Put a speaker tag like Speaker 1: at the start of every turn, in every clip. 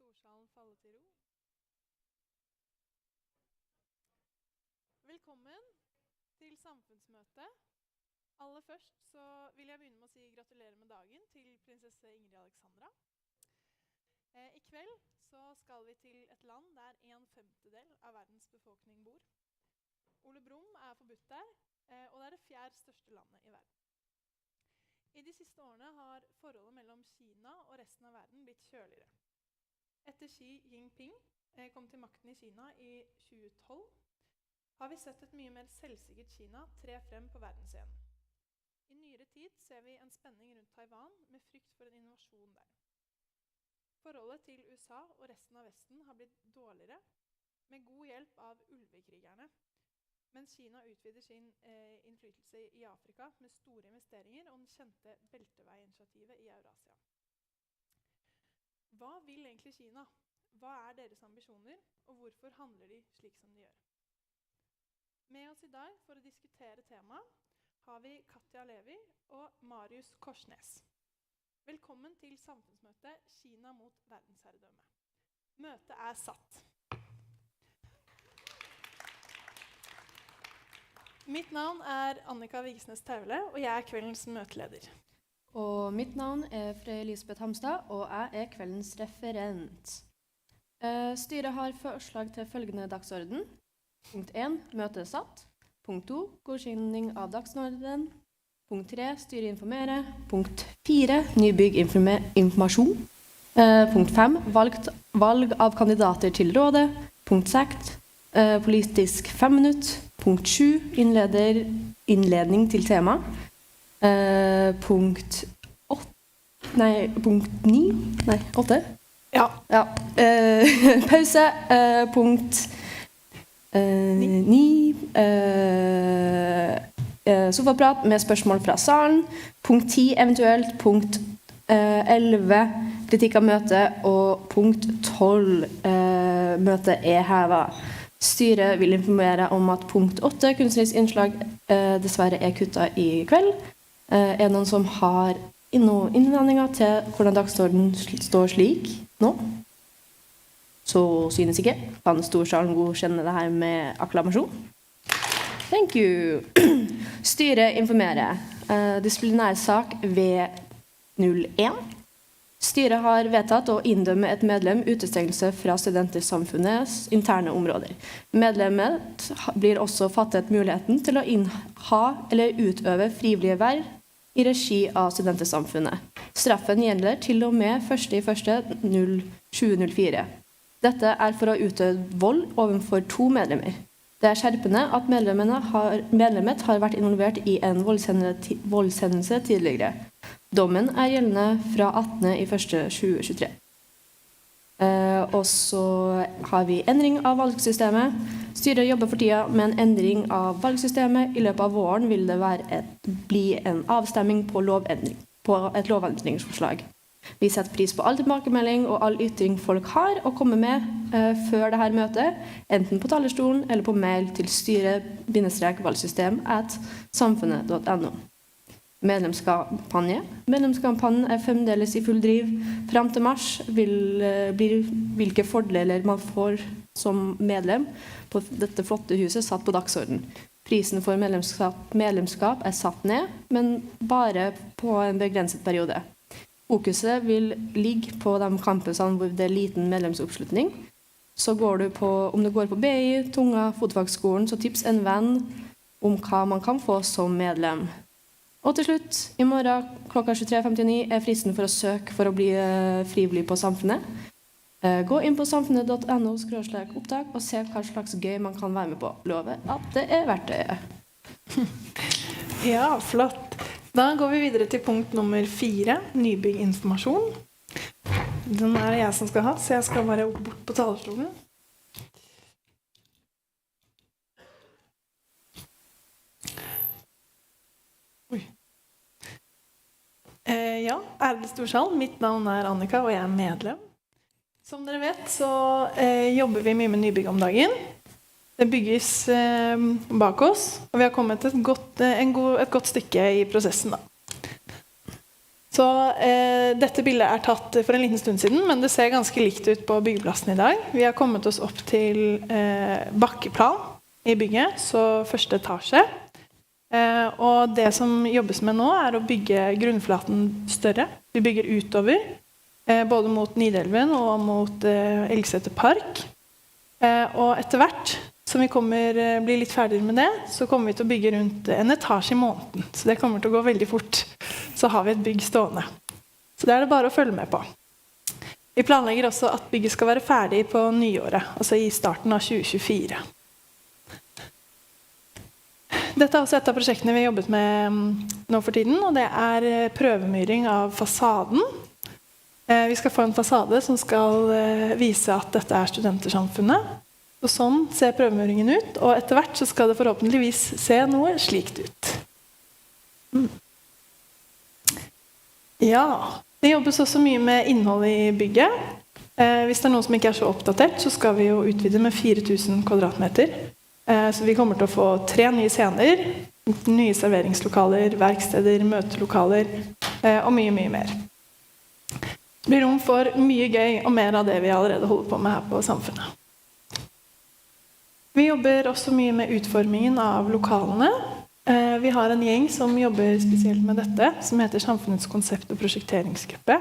Speaker 1: storsalen falle til ro. Velkommen til Samfundsmøte. Aller først så vil jeg begynne med å si gratulerer med dagen til prinsesse Ingrid Alexandra. I kveld så skal vi til et land der 1/5 av verdens befolkning bor. Ole Brumm er forbudt der, og det er det 4. største landet i verden. I de siste årene har forholdet mellom Kina og resten av verden blitt kjøligere. Etter Xi Jinping kom til makten i Kina i 2012, har vi sett et mye mer selvsikkert Kina tre frem på verdensscenen. I nyere tid ser vi en spenning rundt Taiwan med frykt for en invasjon der. Forholdet til USA og resten av vesten har blitt dårligere, med god hjelp av ulvekrigerne, mens Kina utvider sin innflytelse i Afrika med store investeringer og den kjente belte-vei-initiativet i Eurasia. Hva vil egentlig Kina? Hva er deres ambisjoner, og hvorfor handler de slik som de gjør? Med oss i dag for å diskutere temaet har vi Katja Levi og Marius Korsnes. Velkommen til Samfundsmøte Kina mot Verdensherredømme. Møtet er satt. Mitt navn er Annika Vigsnes Taule, og jeg er kveldens møteleder.
Speaker 2: Og mitt navn er Frøy-Elisabeth Hamstad, og jeg er kveldens referent. Styret har forslag til følgende dagsorden. Punkt 1, møte satt. Punkt 2, godkjenning av dagsorden. Punkt 3, styret informere. Punkt 4, nybygg informasjon. Punkt 5, valg av kandidater til rådet. Punkt 6, politisk 5 minutter. Punkt 7, innledning til tema. Punkt 8. Ja. Pause. Punkt 9. Sofaprat med spørsmål fra salen. Punkt 10 eventuelt. Punkt 11 kritikk av møtet. Og punkt 12 møtet er hevet. Styret vil informere om at punkt 8 kunstnerisk innslag dessverre er kuttet i kveld. Er det noen som har noen innvendinger til hvordan dagsordenen står slik nå? Så synes ikke. Kan storsalen godkjenne det her med akklamasjon? Thank you. Styret informerer. Disciplinærsak V01. Styret har vedtatt å inndømme et medlem utestengelse fra studentersamfunnets interne områder. Medlemmet blir også fattet muligheten til å inneha eller utøve frivillige verv i regi av studentersamfunnet. Straffen gjelder til og med 1.1.2004. Dette er for å utøve vold overfor 2 medlemmer. Det er skjerpende at medlemmet har vært involvert i en voldshendelse tidligere. Dommen er gjeldende fra 18.1.2023. Og så har vi endring av valgsystemet. Styret jobber for tida med en endring av valgsystemet. I løpet av våren vil det bli en avstemming på et lovendringsforslag. Vi setter pris på all tilbakemelding og all ytring folk har å komme med før dette møtet, enten på talerstolen eller på mail til styre-valgsystem@samfunnet.no. Medlemskampanjen er fremdeles i full driv. Frem til mars blir hvilke fordeler man får som medlem på dette flotte huset satt på dagsorden. Prisen for medlemskap er satt ned, men bare på en begrenset periode. Fokuset vil ligge på de campusene hvor det er liten medlemsoppslutning. Så om du går på BI, Tunga, Fotfagskolen, så tips en venn om hva man kan få som medlem. Og til slutt, i morgen klokka 23.59 er fristen for å søke for å bli frivillig på Samfunnet. Gå inn på samfunnet.no/opptak og se hva slags gøy man kan være med på. Lover at det er verdt det.
Speaker 1: Ja, flott. Da går vi videre til punkt nummer 4, nybygg informasjon. Den er det jeg som skal ha, så jeg skal bare bort på talerstolen. Ja, ærede storsal. Mitt navn er Annika, og jeg er medlem. Som dere vet, så jobber vi mye med nybygg om dagen. Det bygges bak oss, og vi har kommet et godt stykke i prosessen da. Så dette bildet tatt for en liten stund siden, men det ser ganske likt ut på byggeplassen i dag. Vi har kommet oss opp til bakkeplan i bygget, så første etasje. Og det som jobbes med nå å bygge grunnflaten større. Vi bygger utover, både mot Nidelven og mot Elgseter Park. Og etter hvert som vi blir litt ferdigere med det, så kommer vi til å bygge rundt en etasje i måneden. Så det kommer til å gå veldig fort. Så har vi et bygg stående. Så det det bare å følge med på. Vi planlegger også at bygget skal være ferdig på nyåret, altså i starten av 2024. Dette også et av prosjektene vi har jobbet med nå for tiden, og det prøvemyring av fasaden. Vi skal få en fasade som skal vise at dette studentersamfunnet. Og sånn ser prøvemyringen ut, og etter hvert så skal det forhåpentligvis se noe slikt ut. Ja, det jobbes også mye med innhold i bygget. Hvis det noen som ikke så oppdatert, så skal vi jo utvide med 4000 kvadratmeter. Så vi kommer til å få 3 nye scener, nye serveringslokaler, verksteder, møtelokaler og mye, mye mer. Det blir rom for mye gøy og mer av det vi allerede holder på med her på Samfunnet. Vi jobber også mye med utformingen av lokalene. Vi har en gjeng som jobber spesielt med dette, som heter Samfunnets konsept- og prosjekteringsgruppe.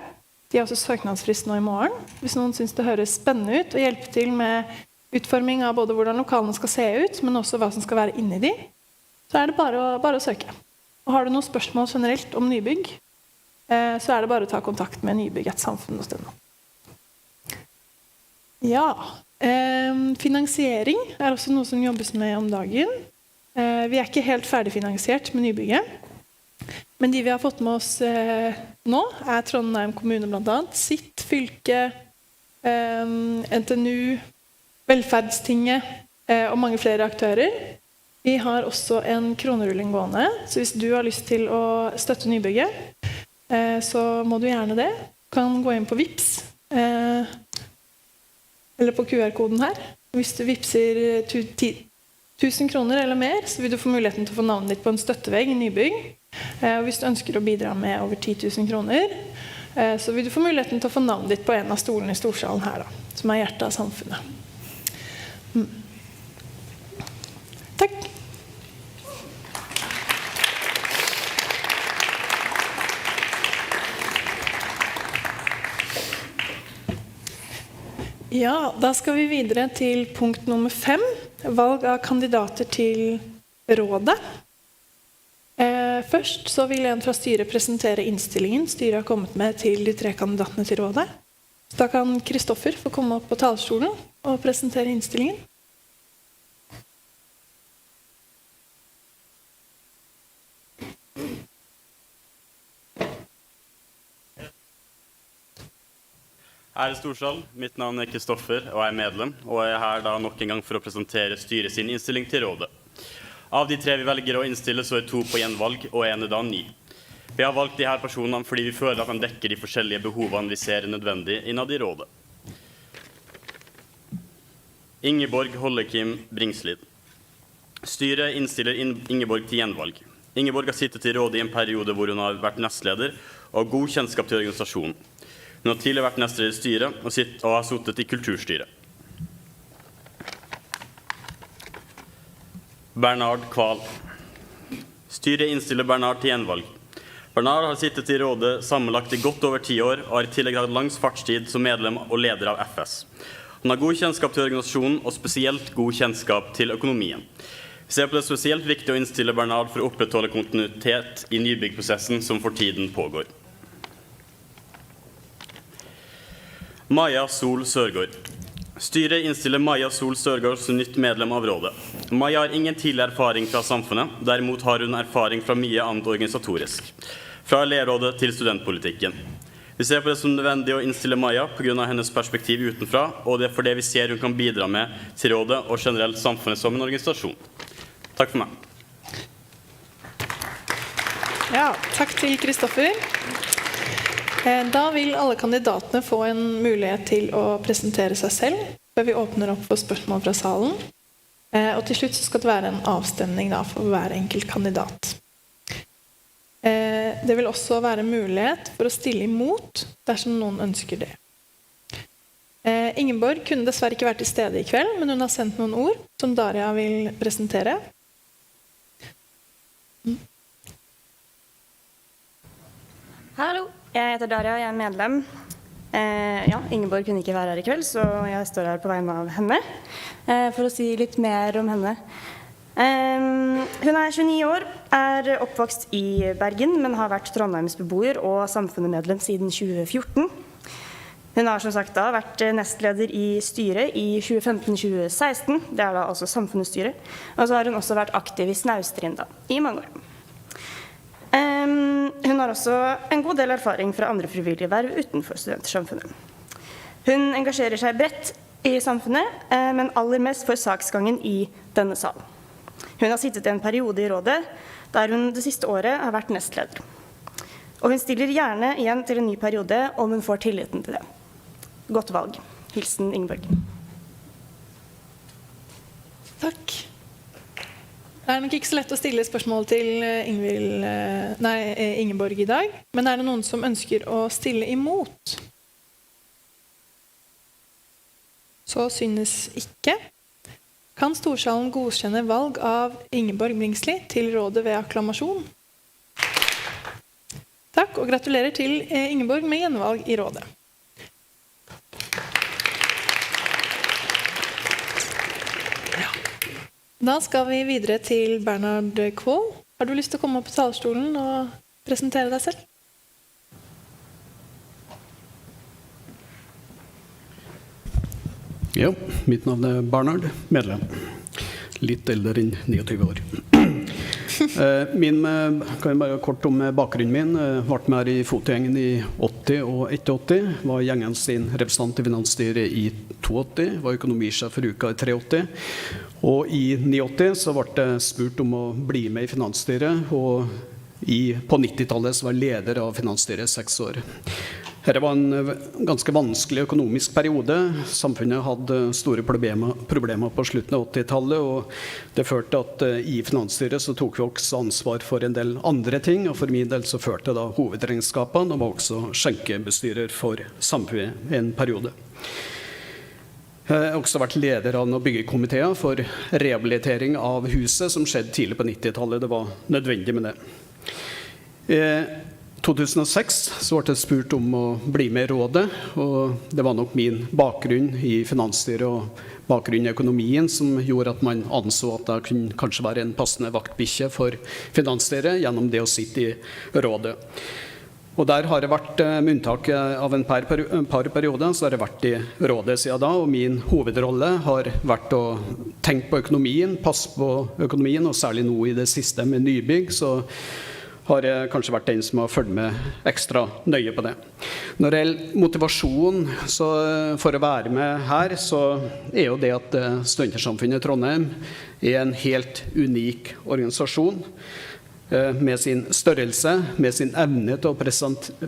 Speaker 1: De har også søknadsfrist nå i morgen. Hvis noen synes det høres spennende ut, og hjelpe til med utforming av både hvordan lokalene skal se ut, men også hva som skal være inni de, så det bare å søke. Og har du noen spørsmål generelt om nybygg, så det bare å ta kontakt med nybygg@samfunnet.no. Ja, finansiering også noe som jobbes med om dagen. Vi ikke helt ferdigfinansiert med nybygget, men de vi har fått med oss nå Trondheim kommune blant annet, sitt, fylke, NTNU, Velferdstinget og mange flere aktører. Vi har også en kronerulling gående, så hvis du har lyst til å støtte nybygget, så må du gjerne det. Du kan gå inn på Vips, eller på QR-koden her. Hvis du vipser 1000 kroner eller mer, så vil du få muligheten til å få navnet ditt på en støttevegg i nybygg. Og hvis du ønsker å bidra med over 10 000 kroner, så vil du få muligheten til å få navnet ditt på en av stolene i storsalen her, da, som hjertet av samfunnet. Takk. Ja, da skal vi videre til punkt nummer 5, valg av kandidater til rådet. Først så vil en fra styret presentere innstillingen styret har kommet med til de 3 kandidatene til rådet. Så da kan Kristoffer få komme opp på talerstolen og presentere innstillingen.
Speaker 3: Ære storsal, mitt navn Kristoffer og jeg medlem, og jeg her da nok en gang for å presentere styret sin innstilling til rådet. Av de 3 vi velger å innstille, så 2 på gjenvalg, og en da ny. Vi har valgt de her personene fordi vi føler at de dekker de forskjellige behovene vi ser nødvendig innad i rådet. Ingeborg Hollekim Bringslid. Styret innstiller Ingeborg til gjenvalg. Ingeborg har sittet i rådet i en periode hvor hun har vært nestleder og god kjennskap til organisasjonen. Hun har tidligere vært nestleder i styret og har sittet i kulturstyret. Bernard Kval. Styret innstiller Bernard til gjenvalg. Bernard har sittet i rådet sammenlagt i godt over 10 år og har i tillegg hatt lang fartstid som medlem og leder av FS. Han har god kjennskap til organisasjonen og spesielt god kjennskap til økonomien. Vi ser på det spesielt viktig å innstille Bernard for å opprettholde kontinuitet i nybyggprosessen som for tiden pågår. Maja Sol Sørgaard. Styret innstiller Maja Sol Sørgaard som nytt medlem av rådet. Maja har ingen tidligere erfaring fra samfunnet, derimot har hun erfaring fra mye annet organisatorisk. Fra elevrådet til studentpolitikken. Vi ser på det som nødvendig å innstille Maja på grunn av hennes perspektiv utenfra, og det for det vi ser hun kan bidra med til rådet og generelt samfunnet som en organisasjon. Takk for meg.
Speaker 1: Ja, takk til Kristoffer. Da vil alle kandidatene få en mulighet til å presentere seg selv, før vi åpner opp for spørsmål fra salen. Og til slutt så skal det være en avstemning da, for hver enkelt kandidat. Det vil også være mulighet for å stille imot dersom noen ønsker det. Ingeborg kunne dessverre ikke vært til stede i kveld, men hun har sendt noen ord som Daria vil presentere.
Speaker 4: Hallo, jeg heter Daria, jeg er medlem. Ingeborg kunne ikke være her i kveld, så jeg står her på vegne av henne for å si litt mer om henne. Hun er 29 år, er oppvokst i Bergen, men har vært Trondheims beboer og samfunnsmedlem siden 2014. Hun har som sagt da vært nestleder i styret i 2015-2016, det er da altså samfunnsstyret, og så har hun også vært aktiv i Snaustrin da, i mange år. Hun har også en god del erfaring fra andre frivillige verv utenfor studentsamfunnet. Hun engasjerer seg bredt i samfunnet, men aller mest for saksgangen i denne salen. Hun har sittet en periode i rådet, der hun det siste året har vært nestleder. Og hun stiller gjerne igjen til en ny periode om hun får tilliten til det. Godt valg. Hilsen Ingeborg.
Speaker 1: Takk. Det er nok ikke så lett å stille spørsmål til Ingeborg i dag, men er det noen som ønsker å stille imot? Så synes ikke. Kan Storsalen godkjenne valg av Ingeborg Bringsli til rådet ved akklamasjon? Takk, og gratulerer til Ingeborg med gjenvalg i rådet. Da skal vi videre til Bernhard Kvål. Har du lyst til å komme opp på talerstolen og presentere deg selv?
Speaker 5: Ja, mitt navn er Bernhard, medlem. Litt eldre enn 29 år. Kan jeg bare kort om bakgrunnen min. Jeg ble med i fotgjengen i 80 og 81. Var gjengen sin representant i finansstyret i 82. Var økonomisjef for uka i 83. Og i 89 så ble jeg spurt om å bli med i finansstyret. Og på 90-tallet så var jeg leder av finansstyret i 6 år. Dette var en ganske vanskelig økonomisk periode. Samfunnet hadde store problemer på slutten av 80-tallet, og det førte at i finansstyret så tok vi også ansvar for en del andre ting, og for min del så førte da hovedregnskapene, og var også skjenkebestyrer for samfunnet en periode. Jeg har også vært leder av noen byggekomiteer for rehabilitering av huset, som skjedde tidlig på 90-tallet. Det var nødvendig med det. 2006 så ble jeg spurt om å bli med i rådet, og det var nok min bakgrunn i finansstyret og bakgrunn i økonomien som gjorde at man anså at jeg kunne kanskje være en passende vaktbikkje for finansstyret gjennom det å sitte i rådet. Og der har jeg vært, med unntak av en par perioder, så har jeg vært i rådet siden da, og min hovedrolle har vært å tenke på økonomien, passe på økonomien, og særlig nå i det siste med nybygg, så har jeg kanskje vært den som har følt med ekstra nøye på det. Når det gjelder motivasjon for å være med her, så er jo det at Studentersamfunnet i Trondheim er en helt unik organisasjon, med sin størrelse, med sin evne til å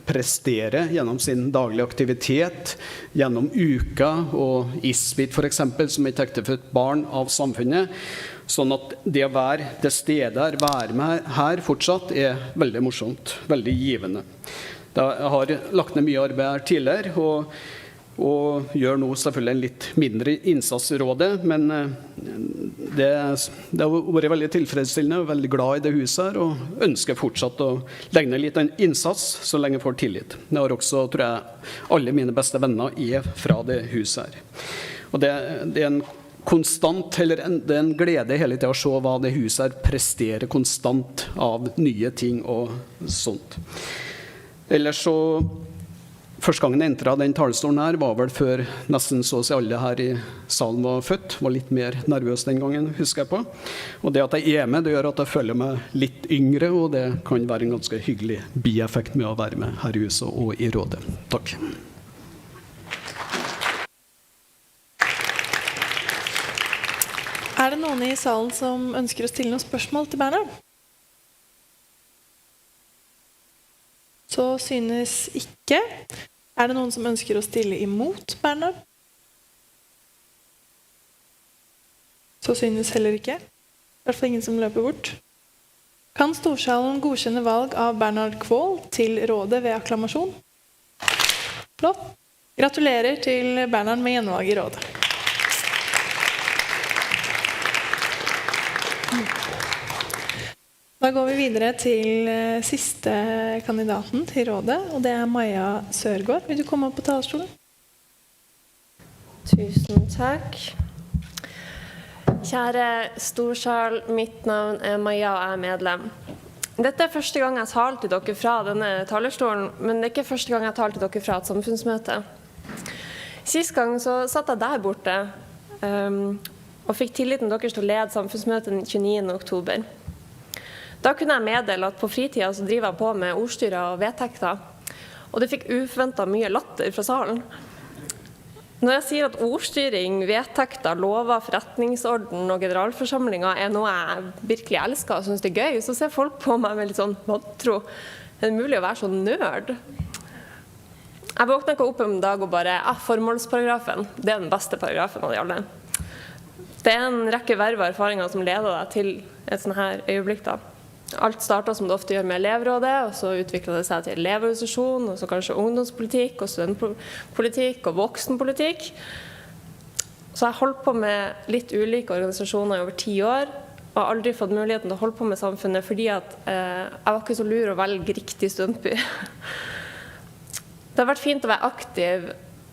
Speaker 5: prestere gjennom sin daglige aktivitet, gjennom uka og ISBIT for eksempel, som er et ektefødt barn av samfunnet. Sånn at det å være til stede her, være med her fortsatt, er veldig morsomt, veldig givende. Jeg har lagt ned mye arbeid her tidligere, og gjør nå selvfølgelig en litt mindre innsats i rådet, men det har vært veldig tilfredsstillende og veldig glad i det huset her, og ønsker fortsatt å legge ned litt innsats så lenge jeg får tillit. Jeg har også, tror jeg, alle mine beste venner er fra det huset her. Og det er en konstant, eller det er en glede hele tiden å se hva det huset her presterer konstant av nye ting og sånt. Ellers så, første gangen jeg entret den talerstolen her, var vel før nesten så å si alle her i salen var født. Var litt mer nervøs den gangen, husker jeg på. Og det at jeg er med, det gjør at jeg føler meg litt yngre, og det kan være en ganske hyggelig bieffekt med å være med her i huset og i rådet. Takk.
Speaker 1: Er det noen i salen som ønsker å stille noen spørsmål til Bernhard? Så synes ikke. Er det noen som ønsker å stille imot Bernhard? Så synes heller ikke. I hvert fall ingen som løper bort. Kan storsalen godkjenne valg av Bernhard Kvål til rådet ved akklamasjon? Flott. Gratulerer til Bernhard med gjenvalg i rådet. Da går vi videre til siste kandidaten til rådet, og det er Maja Sørgaard. Vil du komme opp på talerstolen?
Speaker 6: Tusen takk. Kjære storsal, mitt navn er Maja og jeg er medlem. Dette er første gang jeg taler til dere fra denne talerstolen, men det er ikke første gang jeg taler til dere fra et samfunnsmøte. Sist gang så satt jeg der borte og fikk tilliten deres til å lede samfunnsmøtet den 29. oktober. Da kunne jeg meddele at på fritiden så driver jeg på med ordstyrer og vedtekter, og det fikk uforventet mye latter fra salen. Når jeg sier at ordstyring, vedtekter, lover, forretningsorden og generalforsamlinger er noe jeg virkelig elsker og synes det er gøy, så ser folk på meg med litt sånn vantro. Er det mulig å være sånn nerd? Jeg våknet ikke opp en dag og bare, formålsparagrafen, det er den beste paragrafen av de alle. Det er en rekke verv og erfaringer som leder deg til et sånn her øyeblikk da. Alt startet som det ofte gjør med elevrådet, og så utviklet det seg til elevorganisasjon, og så kanskje ungdomspolitikk, og studentpolitikk, og voksenpolitikk. Så jeg holdt på med litt ulike organisasjoner i over 10 år, og har aldri fått muligheten til å holde på med samfunnet, fordi at jeg var ikke så lur å velge riktig studentby. Det har vært fint å være aktiv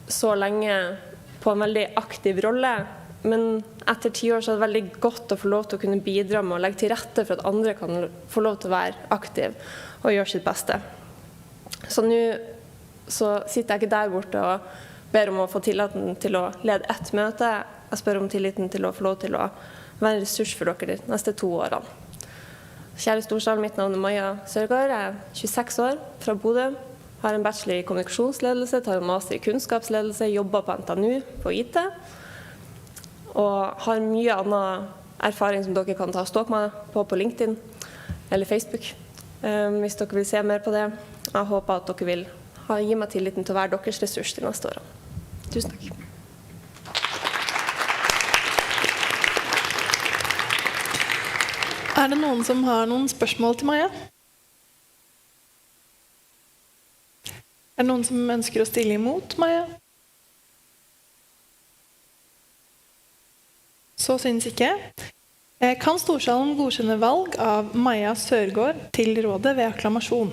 Speaker 6: så lenge på en veldig aktiv rolle, men etter 10 år så er det veldig godt å få lov til å kunne bidra med å legge til rette for at andre kan få lov til å være aktiv og gjøre sitt beste. Så nå så sitter jeg ikke der borte og ber om å få tilliten til å lede ett møte. Jeg spør om tilliten til å få lov til å være en ressurs for dere de neste 2 årene. Kjære storsal, mitt navn er Maja Sørgaard, jeg er 26 år fra Bodø. Har en bachelor i kommunikasjonsledelse, tar en master i kunnskapsledelse, jobber på NTNU på IT. Og har mye annen erfaring som dere kan ta stalk meg på LinkedIn eller Facebook, hvis dere vil se mer på det. Jeg håper at dere vil gi meg tilliten til å være deres ressurs de neste årene. Tusen takk.
Speaker 1: Er det noen som har noen spørsmål til Maja? Er det noen som ønsker å stille imot Maja? Så synes ikke. Kan storsalen godkjenne valg av Maja Sørgaard til rådet ved akklamasjon?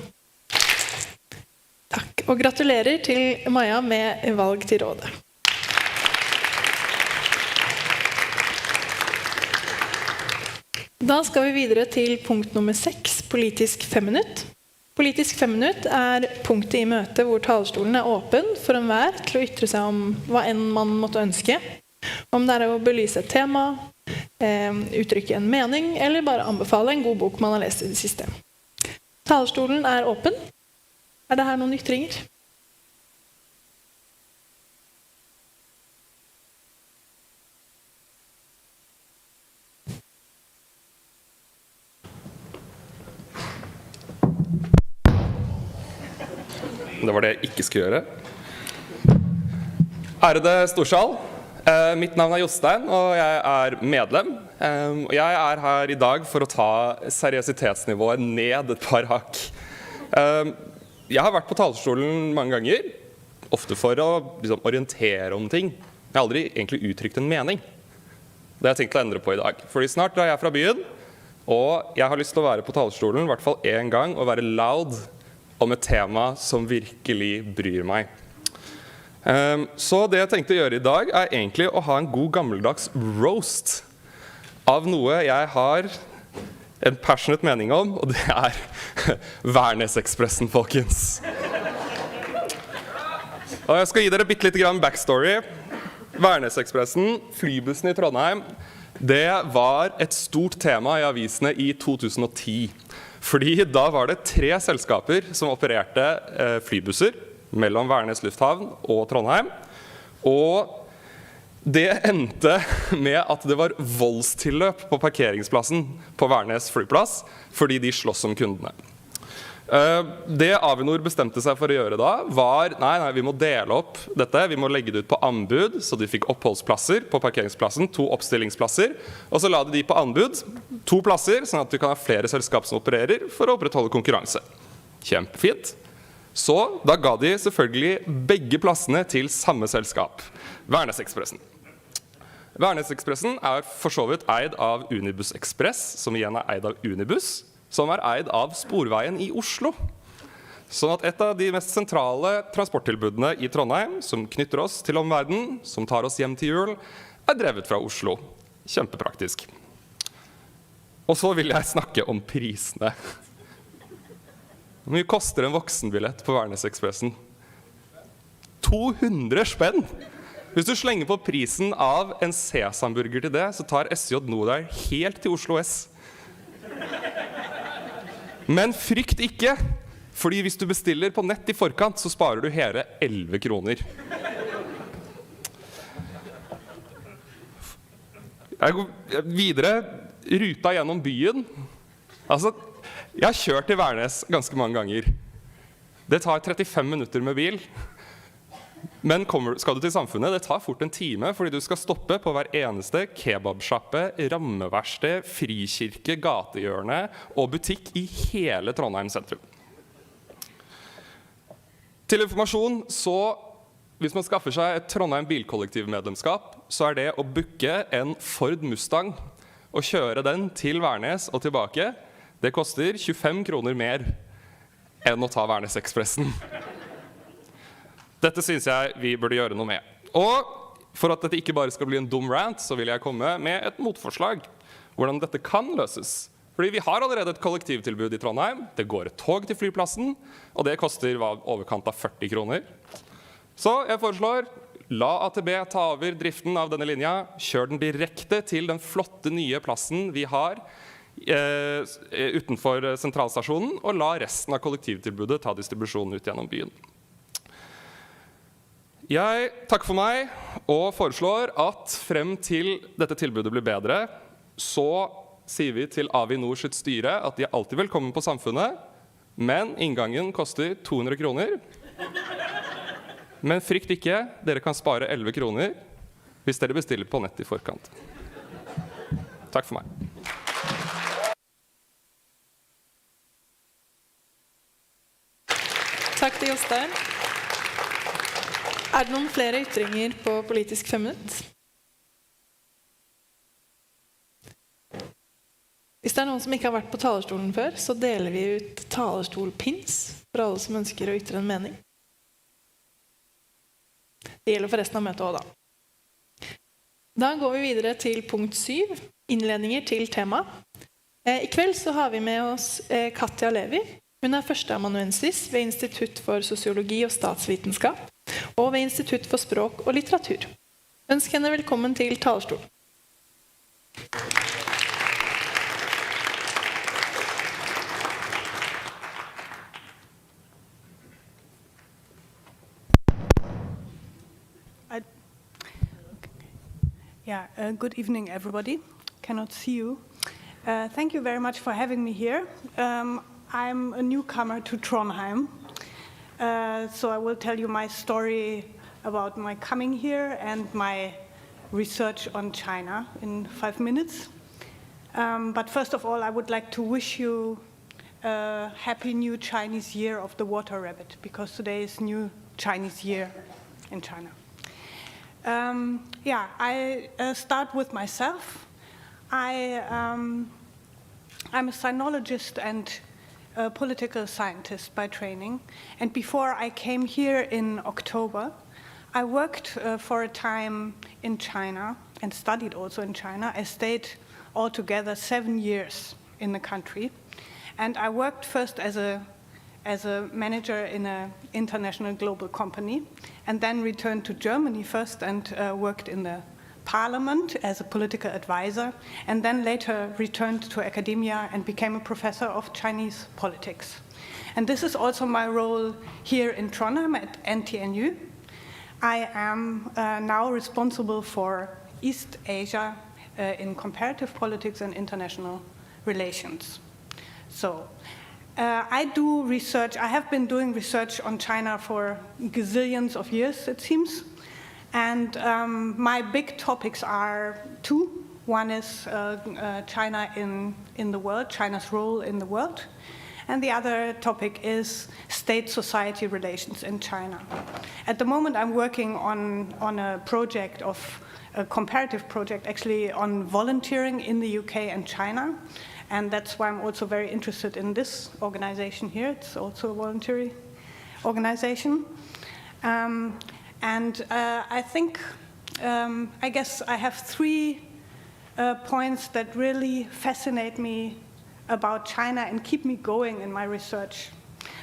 Speaker 1: Takk, og gratulerer til Maja med valg til rådet. Da skal vi videre til punkt nummer 6, politisk 5 minutt. Politisk 5 minutt er punktet i møtet hvor talerstolen er åpen for enhver til å ytre seg om hva enn man måtte ønske. Om det er å belyse et tema, uttrykke en mening, eller bare anbefale en god bok man har lest i det siste. Talerstolen er åpen. Er det her noen ytringer?
Speaker 7: Det var det jeg ikke skulle gjøre. Ærede storsal, mitt navn er Jostein, og jeg er medlem. Jeg er her i dag for å ta seriøsitetsnivået ned et par hakk. Jeg har vært på talerstolen mange ganger, ofte for å orientere om ting. Jeg har aldri egentlig uttrykt en mening. Det har jeg tenkt å endre på i dag. Fordi snart er jeg fra byen, og jeg har lyst til å være på talerstolen, i hvert fall en gang, og være loud om et tema som virkelig bryr meg. Så det jeg tenkte å gjøre i dag er egentlig å ha en god gammeldags roast av noe jeg har en passionate mening om, og det er Værnesekspressen, folkens. Og jeg skal gi dere bitte litt grann backstory. Værnesekspressen, flybussen i Trondheim, det var et stort tema i avisene i 2010. Fordi da var det 3 selskaper som opererte flybusser mellom Værnes lufthavn og Trondheim. Og det endte med at det var voldstilløp på parkeringsplassen på Værnes flyplass, fordi de slåss om kundene. Det Avinor bestemte seg for å gjøre da, var nei, vi må dele opp dette, vi må legge det ut på anbud, så de fikk oppholdsplasser på parkeringsplassen, 2 oppstillingsplasser, og så la de på anbud 2 plasser, sånn at vi kan ha flere selskap som opererer for å opprettholde konkurranse. Kjempefint. Så da ga de selvfølgelig begge plassene til samme selskap, Værnesekspressen. Værnesekspressen for så vidt eid av Unibuss Express, som igjen eid av Unibuss, som eid av Sporveien i Oslo. Sånn at et av de mest sentrale transporttilbudene i Trondheim, som knytter oss til omverdenen, som tar oss hjem til jul, drevet fra Oslo. Kjempepraktisk. Og så vil jeg snakke om prisene. Hvor mye koster en voksenbillett på Værnesekspressen? 200 spenn! Hvis du slenger på prisen av en sesamburger til det, så tar SJ Nordar helt til Oslo S. Men frykt ikke, fordi hvis du bestiller på nett i forkant, så sparer du hele 11 kroner. Jeg går videre, ruta gjennom byen. Altså, jeg har kjørt til Værnes ganske mange ganger. Det tar 35 minutter med bil. Men skal du til Samfunnet, det tar fort en time, fordi du skal stoppe på hver eneste kebabsjappe, rammeverksted, frikirke, gatehjørne og butikk i hele Trondheim sentrum. Til informasjon, så hvis man skaffer seg et Trondheim bilkollektivmedlemskap, så det å booke en Ford Mustang og kjøre den til Værnes og tilbake, det koster 25 kroner mer enn å ta Værnesekspressen. Dette synes jeg vi burde gjøre noe med. Og for at dette ikke bare skal bli en dum rant, så vil jeg komme med et motforslag. Hvordan dette kan løses. Fordi vi har allerede et kollektivtilbud i Trondheim. Det går et tog til flyplassen, og det koster overkant av 40 kroner. Så jeg foreslår, la AtB ta over driften av denne linja. Kjør den direkte til den flotte nye plassen vi har utenfor sentralstasjonen, og la resten av kollektivtilbudet ta distribusjonen ut gjennom byen. Jeg takker for meg og foreslår at frem til dette tilbudet blir bedre, så sier vi til Avinor sitt styre at de alltid velkommen på Samfunnet, men inngangen koster 200 kroner. Men frykt ikke, dere kan spare 11 kroner hvis dere bestiller på nett i forkant. Takk for meg.
Speaker 1: Takk til Jostein. Det noen flere ytringer på politisk 5 minutt? Hvis det noen som ikke har vært på talerstolen før, så deler vi ut talerstolpins for alle som ønsker å ytre en mening. Det gjelder for resten av møtet også da. Da går vi videre til punkt 7, innledninger til tema. I kveld så har vi med oss Katja Levi. Hun førsteamanuensis ved Institutt for sosiologi og statsvitenskap og ved Institutt for språk og litteratur. Ønsk henne velkommen til talerstolen.
Speaker 8: Good evening, everybody. Cannot see you. Thank you very much for having me here. I'm a newcomer to Trondheim, so I will tell you my story about my coming here and my research on China in 5 minutes. But first of all, I would like to wish you a happy new Chinese year of the water rabbit, because today is new Chinese year in China. I start with myself. I'm a sinologist and a political scientist by training. And before I came here in October, I worked for a time in China and studied also in China. I stayed altogether 7 years in the country. And I worked first as a manager in an international global company, and then returned to Germany first and worked in the parliament as a political advisor, and then later returned to academia and became a professor of Chinese politics. And this is also my role here in Trondheim at NTNU. I am now responsible for East Asia in comparative politics and international relations. So, I do research. I have been doing research on China for gazillions of years, it seems. And my big topics are two. One is China in the world, China's role in the world. And the other topic is state-society relations in China. At the moment, I'm working on a project a comparative project, actually, on volunteering in the UK and China. And that's why I'm also very interested in this organization here. It's also a voluntary organization. I think, I guess I have three points that really fascinate me about China and keep me going in my research.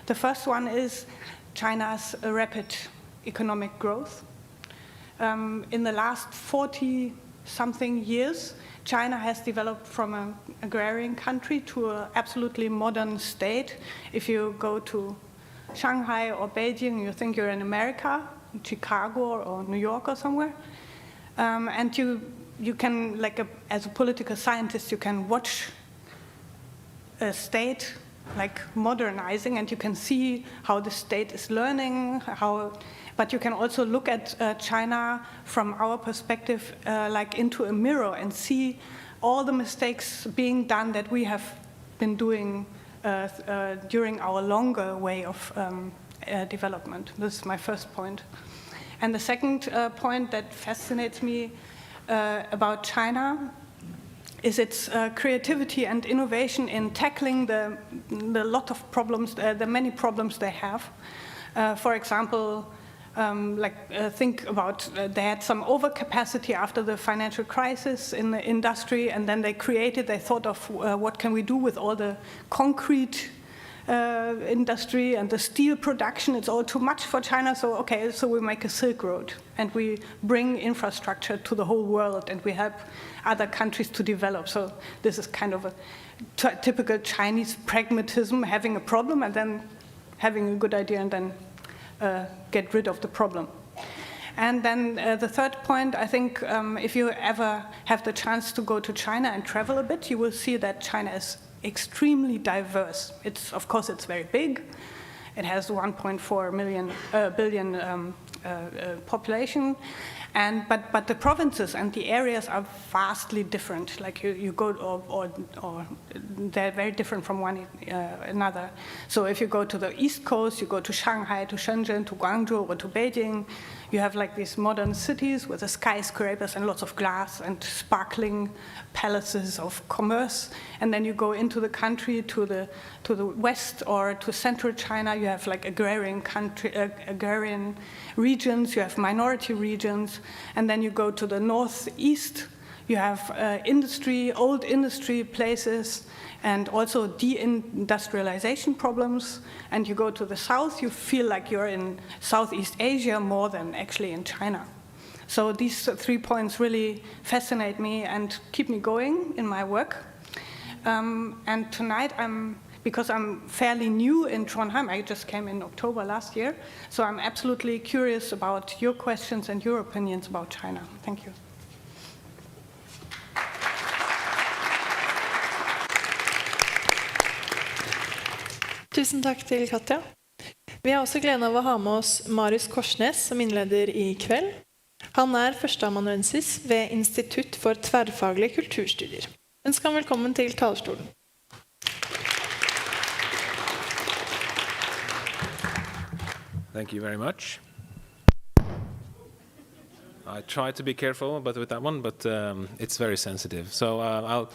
Speaker 8: The first one is China's rapid economic growth. In the last 40-something years, China has developed from an agrarian country to an absolutely modern state. If you go to Shanghai or Beijing, you think you're in America, Chicago or New York or somewhere. And you can, like as a political scientist, you can watch a state like modernizing, and you can see how the state is learning, but you can also look at China from our perspective like into a mirror and see all the mistakes being done that we have been doing during our longer way of development. This is my first point. And the second point that fascinates me about China is its creativity and innovation in tackling the lot of problems, the many problems they have. For example, think about they had some overcapacity after the financial crisis in the industry, and then they thought of what can we do with all the concrete industry and the steel production. It's all too much for China, so we make a Silk Road and we bring infrastructure to the whole world and we help other countries to develop. So this is kind of a typical Chinese pragmatism, having a problem and then having a good idea and then get rid of the problem. And then the third point, I think if you ever have the chance to go to China and travel a bit, you will see that China is extremely diverse. Of course, it's very big. It has 1.4 billion population, but the provinces and the areas are vastly different. Like you go, or they're very different from one another. So if you go to the East Coast, you go to Shanghai, to Shenzhen, to Guangzhou, or to Beijing, you have like these modern cities with the skyscrapers and lots of glass and sparkling palaces of commerce. And then you go into the country to the west or to central China, you have like agrarian regions, you have minority regions, and then you go to the northeast, you have old industry places, and also deindustrialization problems. And you go to the south, you feel like you're in Southeast Asia more than actually in China. So these 3 points really fascinate me and keep me going in my work. And tonight, because I'm fairly new in Trondheim, I just came in October last year, so I'm absolutely curious about your questions and your opinions about China. Thank you.
Speaker 1: Tusen takk til Katja. Vi har også gleden av å ha med oss Marius Korsnes som innleder i kveld. Han førsteamanuensis ved Institutt for tverrfaglige kulturstudier. Ønsker han velkommen til talerstolen.
Speaker 9: Thank you very much. I tried to be careful with that one, but it's very sensitive. So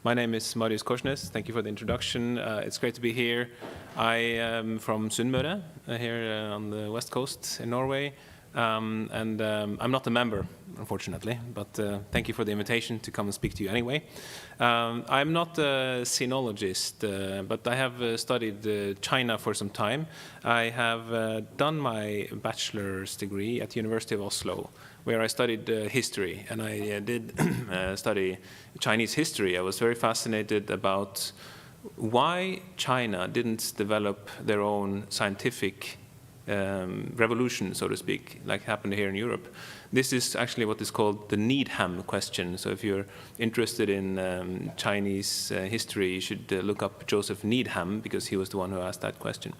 Speaker 9: my name is Marius Korsnes. Thank you for the introduction. It's great to be here. I am from Samfundsmøte here on the west coast in Norway. I'm not a member, unfortunately, but thank you for the invitation to come and speak to you anyway. I'm not a sinologist, but I have studied China for some time. I have done my bachelor's degree at the University of Oslo, where I studied history, and I did study Chinese history. I was very fascinated about why China didn't develop their own scientific revolution, so to speak, like happened here in Europe. This is actually what is called the Needham question. So if you're interested in Chinese history, you should look up Joseph Needham, because he was the one who asked that question.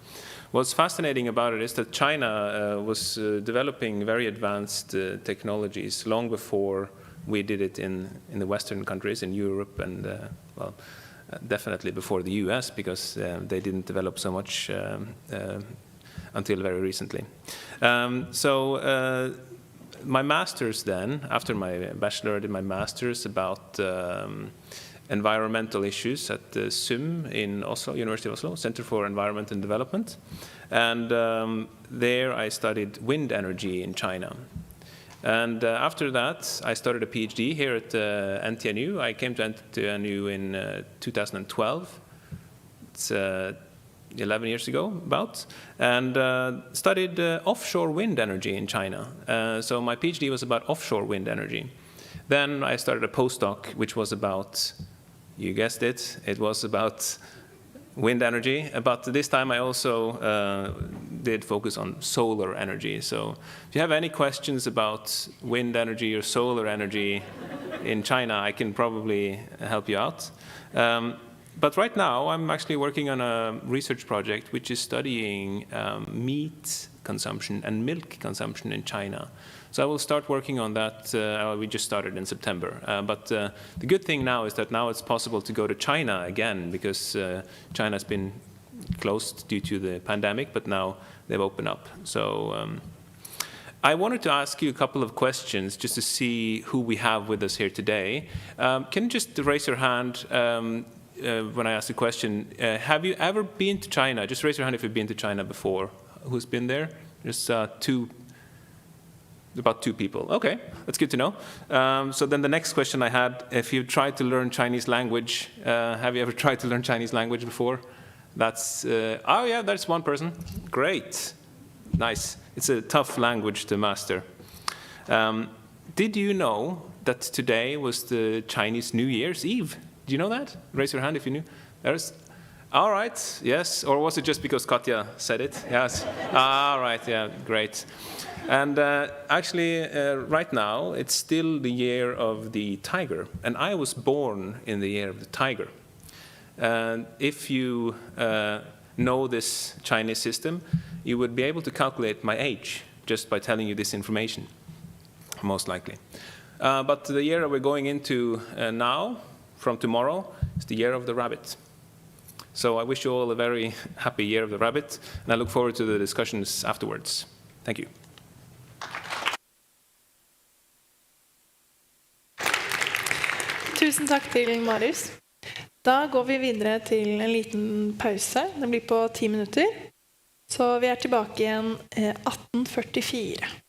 Speaker 9: What's fascinating about it is that China was developing very advanced technologies long before we did it in the Western countries, in Europe, and well, definitely before the US, because they didn't develop so much until very recently. My master's then, after my bachelor, I did my master's about environmental issues at the SUM in Oslo, University of Oslo, Center for Environment and Development. And there I studied wind energy in China. And after that, I started a PhD here at NTNU. I came to NTNU in 2012. It's 11 years ago, about, and studied offshore wind energy in China. So my PhD was about offshore wind energy. Then I started a postdoc, which was about, you guessed it, it was about wind energy, but this time I also did focus on solar energy. So if you have any questions about wind energy or solar energy in China, I can probably help you out. But right now I'm actually working on a research project which is studying meat consumption and milk consumption in China. So I will start working on that. We just started in September. But the good thing now is that now it's possible to go to China again, because China's been closed due to the pandemic, but now they've opened up. So I wanted to ask you a couple of questions just to see who we have with us here today. Can you just raise your hand when I ask the question? Have you ever been to China? Just raise your hand if you've been to China before. Who's been there? Just about two people. Okay, that's good to know. So then the next question I had, if you tried to learn Chinese language, have you ever tried to learn Chinese language before? That's, oh yeah, that's one person. Great, nice. It's a tough language to master. Did you know that today was the Chinese New Year's Eve? Do you know that? Raise your hand if you knew. There's, all right, yes. Or was it just because Katja said it? Yes. All right, yeah, great. And actually, right now, it's still the year of the tiger. And I was born in the year of the tiger. And if you know this Chinese system, you would be able to calculate my age just by telling you this information, most likely. But the year that we're going into now, from tomorrow, is the year of the rabbit. So I wish you all a very happy year of the rabbit, and I look forward to the discussions afterwards. Thank you.
Speaker 1: Tusen takk til Marius. Da går vi videre til en liten pause. Den blir på 10 minutter. Så vi er tilbake igjen 1844.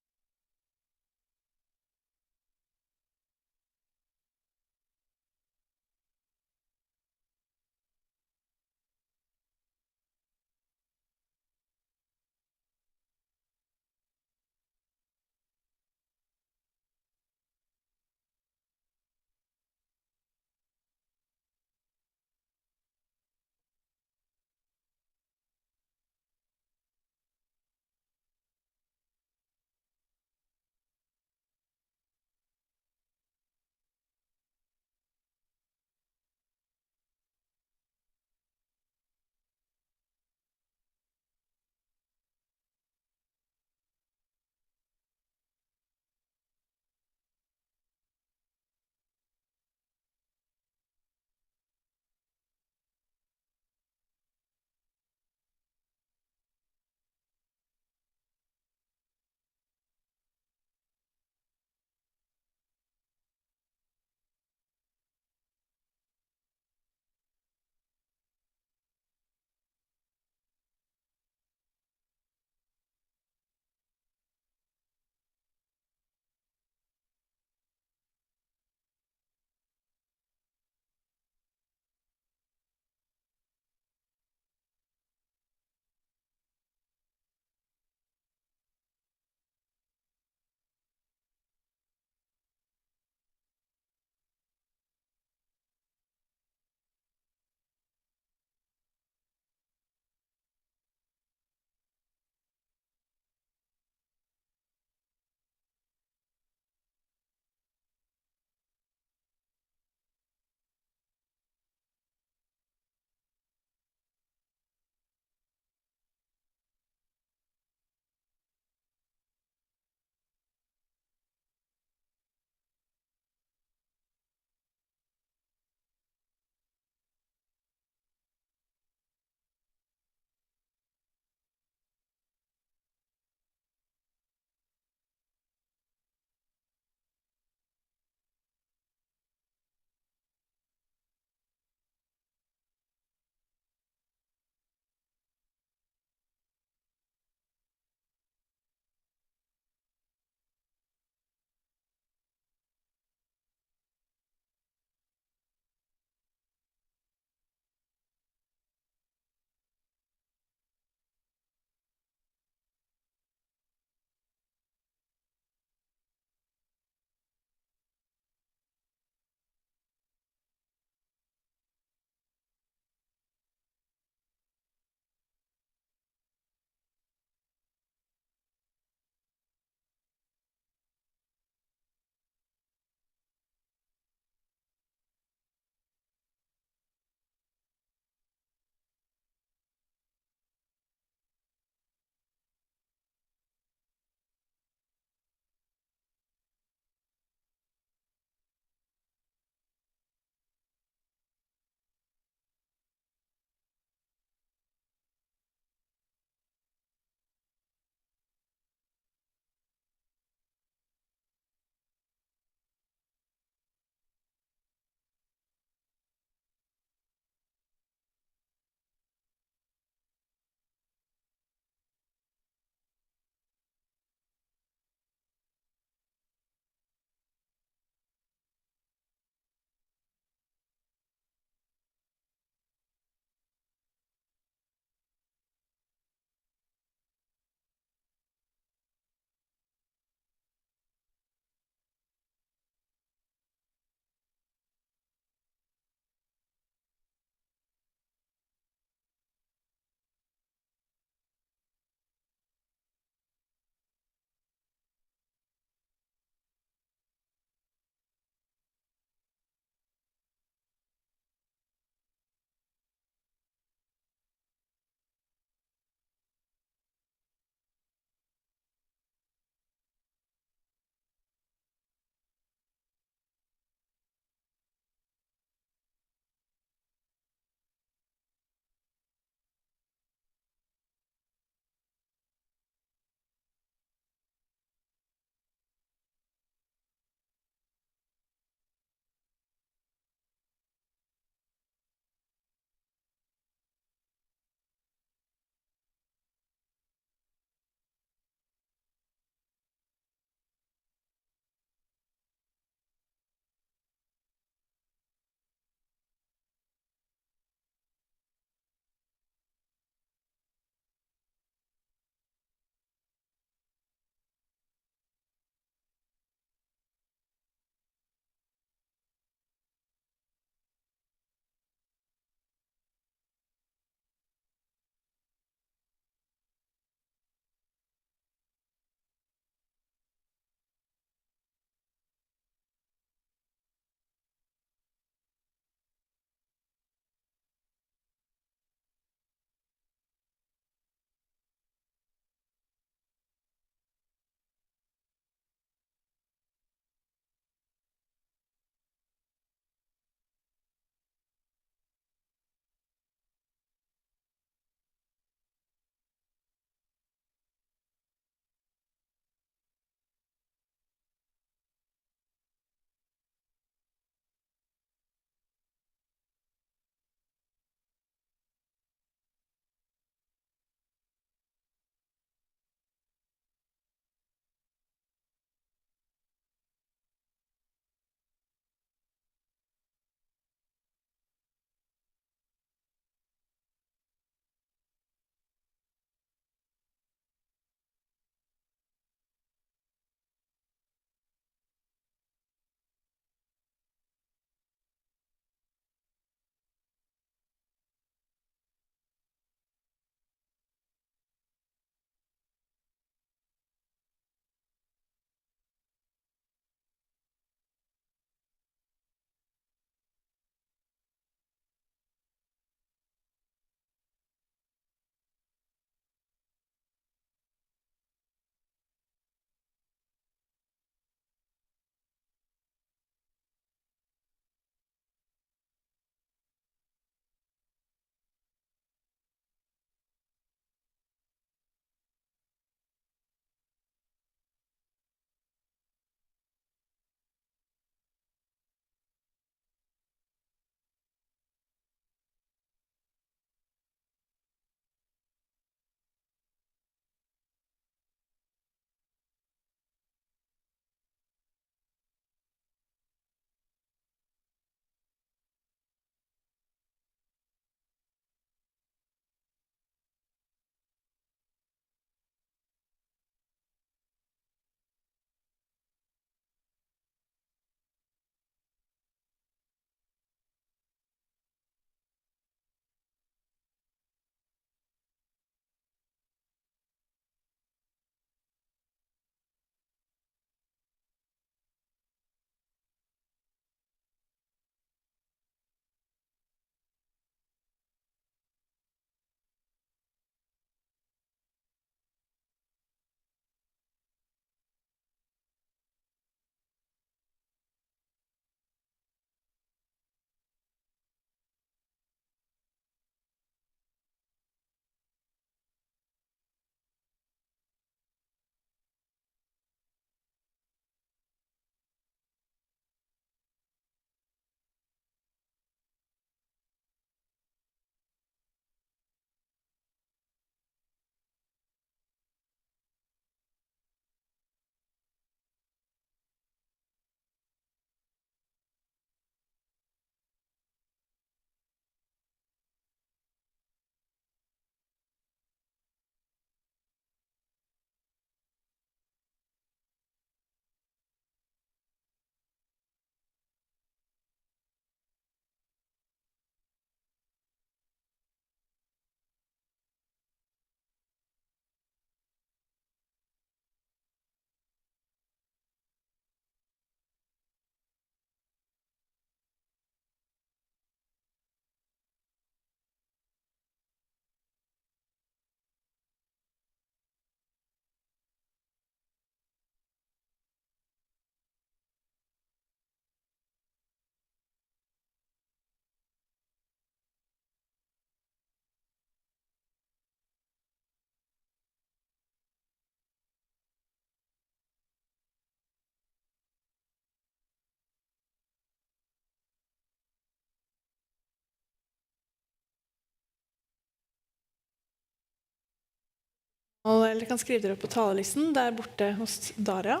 Speaker 1: eller kan skrive dere opp på talerlisten der borte hos Daria.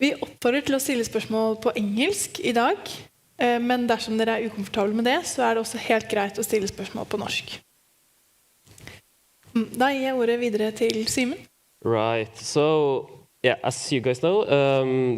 Speaker 1: Vi oppfordrer til å stille spørsmål på engelsk I dag, men dersom dere ukomfortable med det, så det også helt greit å stille spørsmål på norsk. Da gir jeg ordet videre til Simen.
Speaker 10: Right, so yeah, as you guys know,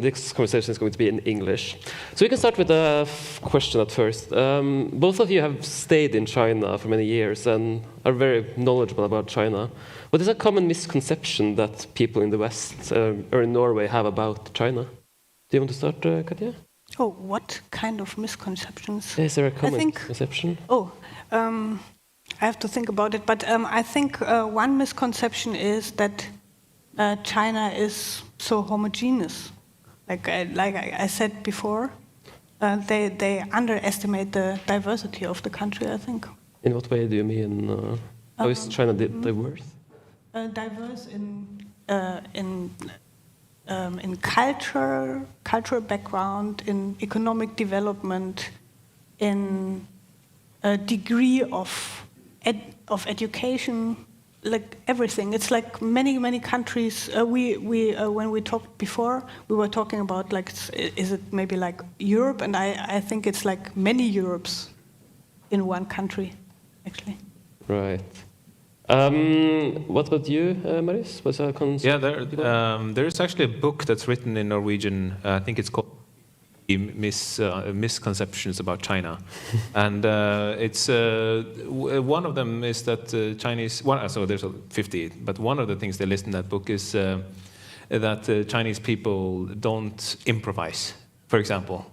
Speaker 10: this conversation is going to be in English. So we can start with a question at first. Both of you have stayed in China for many years and are very knowledgeable about China. What is a common misconception that people in the West or in Norway have about China? Do you want to start, Katja?
Speaker 8: Oh, what kind of misconceptions?
Speaker 10: Is there a common misconception?
Speaker 8: Oh, I have to think about it, but I think one misconception is that China is so homogeneous. Like I said before, they underestimate the diversity of the country, I think.
Speaker 10: In what way do you mean? How is China diverse?
Speaker 8: Diverse in cultural background, in economic development, in a degree of education, like everything. It's like many countries. When we talked before, we were talking about like, is it maybe like Europe? And I think it's like many Europes in one country, actually.
Speaker 10: Right. What about you, Marius? What's a concept?
Speaker 9: Yeah, there's actually a book that's written in Norwegian. I think it's called Misconceptions about China, and it's one of them is that Chinese. So there's 50, but one of the things they list in that book is that Chinese people don't improvise, for example.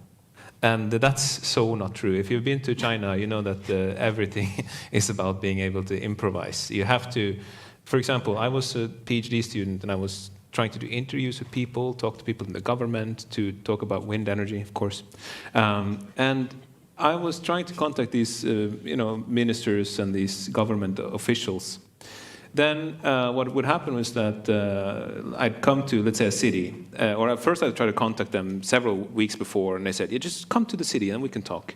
Speaker 9: And that's so not true. If you've been to China, you know that everything is about being able to improvise. You have to, for example, I was a PhD student and I was trying to do interviews with people, talk to people in the government, to talk about wind energy, of course. And I was trying to contact these ministers and these government officials. Then what would happen was that I'd come to, let's say, a city, or at first I'd try to contact them several weeks before, and they said, yeah, just come to the city and we can talk.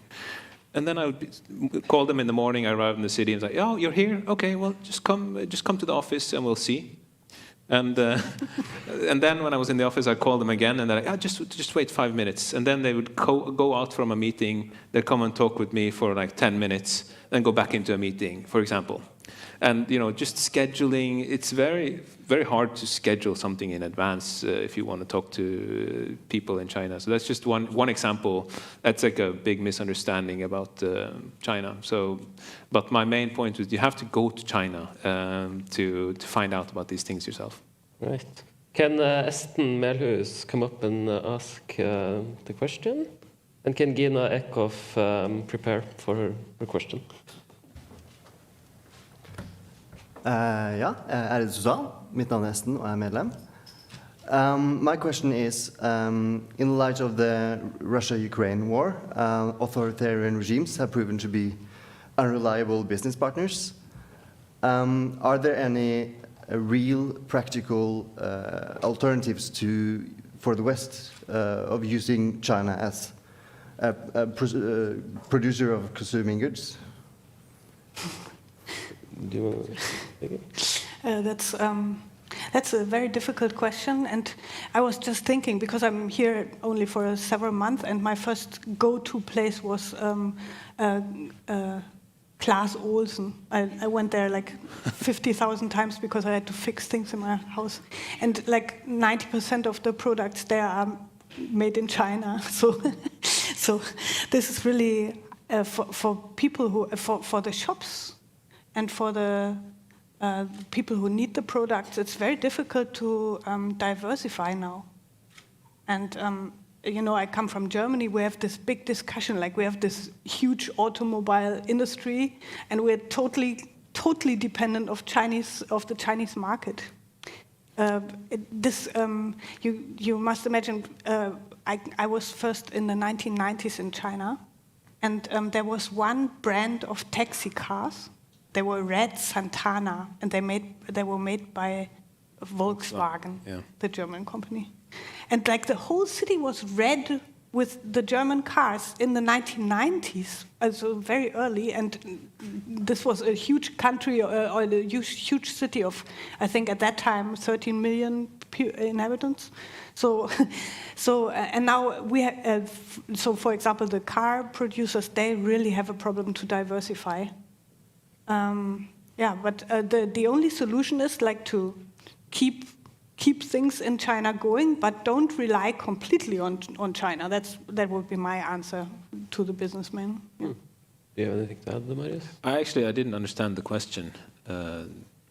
Speaker 9: And then I would call them in the morning, I arrived in the city, and say, oh, you're here? Okay, well, just come to the office and we'll see. And then when I was in the office, I'd call them again, and they're like, just wait 5 minutes. And then they would go out from a meeting, they'd come and talk with me for like 10 minutes, then go back into a meeting, for example. And just scheduling, it's very, very hard to schedule something in advance if you want to talk to people in China. So that's just one example. That's like a big misunderstanding about China. So, but my main point is you have to go to China to find out about these things yourself.
Speaker 10: Right. Can Esten Melhus come up and ask the question? And can Gina Eckhoff prepare for her question?
Speaker 11: Ærede Susann, mitt navn Esten og jeg medlem. My question is, in light of the Russia-Ukraine war, authoritarian regimes have proven to be unreliable business partners. Are there any real practical alternatives for the West of using China as a producer of consuming goods?
Speaker 10: Do you want to take it?
Speaker 8: That's a very difficult question, and I was just thinking, because I'm here only for several months, and my first go-to place was Claes Olsen. I went there like 50,000 times because I had to fix things in my house, and like 90% of the products there are made in China. So this is really for people who for the shops. And for the people who need the products, it's very difficult to diversify now. And I come from Germany. We have this big discussion, like we have this huge automobile industry, and we're totally dependent of the Chinese market. You must imagine. I was first in the 1990s in China, and there was one brand of taxi cars. They were red Santana, and they were made by Volkswagen, the German company. And like the whole city was red with the German cars in the 1990s, also very early, and this was a huge country or a huge city of, I think at that time, 13 million inhabitants. So, and now we have, so for example, the car producers, they really have a problem to diversify. But the only solution is like to keep things in China going, but don't rely completely on China. That would be my answer to the businessman. Yeah.
Speaker 10: Do you have anything to add, Marius?
Speaker 9: I didn't understand the question.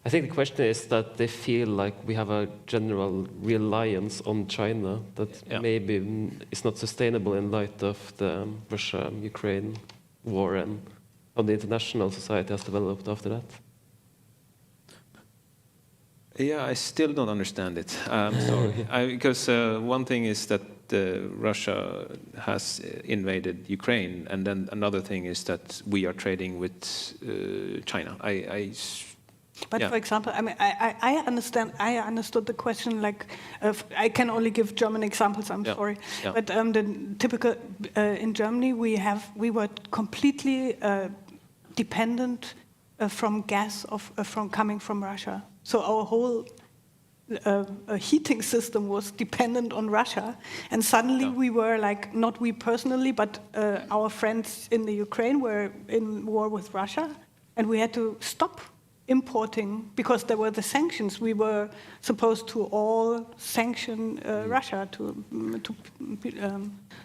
Speaker 10: I think the question is that they feel like we have a general reliance on China that maybe is not sustainable in light of the Russia-Ukraine war and how the international society has developed after that.
Speaker 9: Yeah, I still don't understand it. I'm sorry. Because one thing is that Russia has invaded Ukraine, and then another thing is that we are trading with China.
Speaker 8: For example, I mean, I understand. I understood the question. Like, I can only give German examples. I'm sorry, but the typical in Germany we were completely dependent from gas from coming from Russia. So our whole heating system was dependent on Russia, and suddenly we were like, not we personally, but our friends in the Ukraine were in war with Russia, and we had to stop importing because there were the sanctions. We were supposed to all sanction Russia to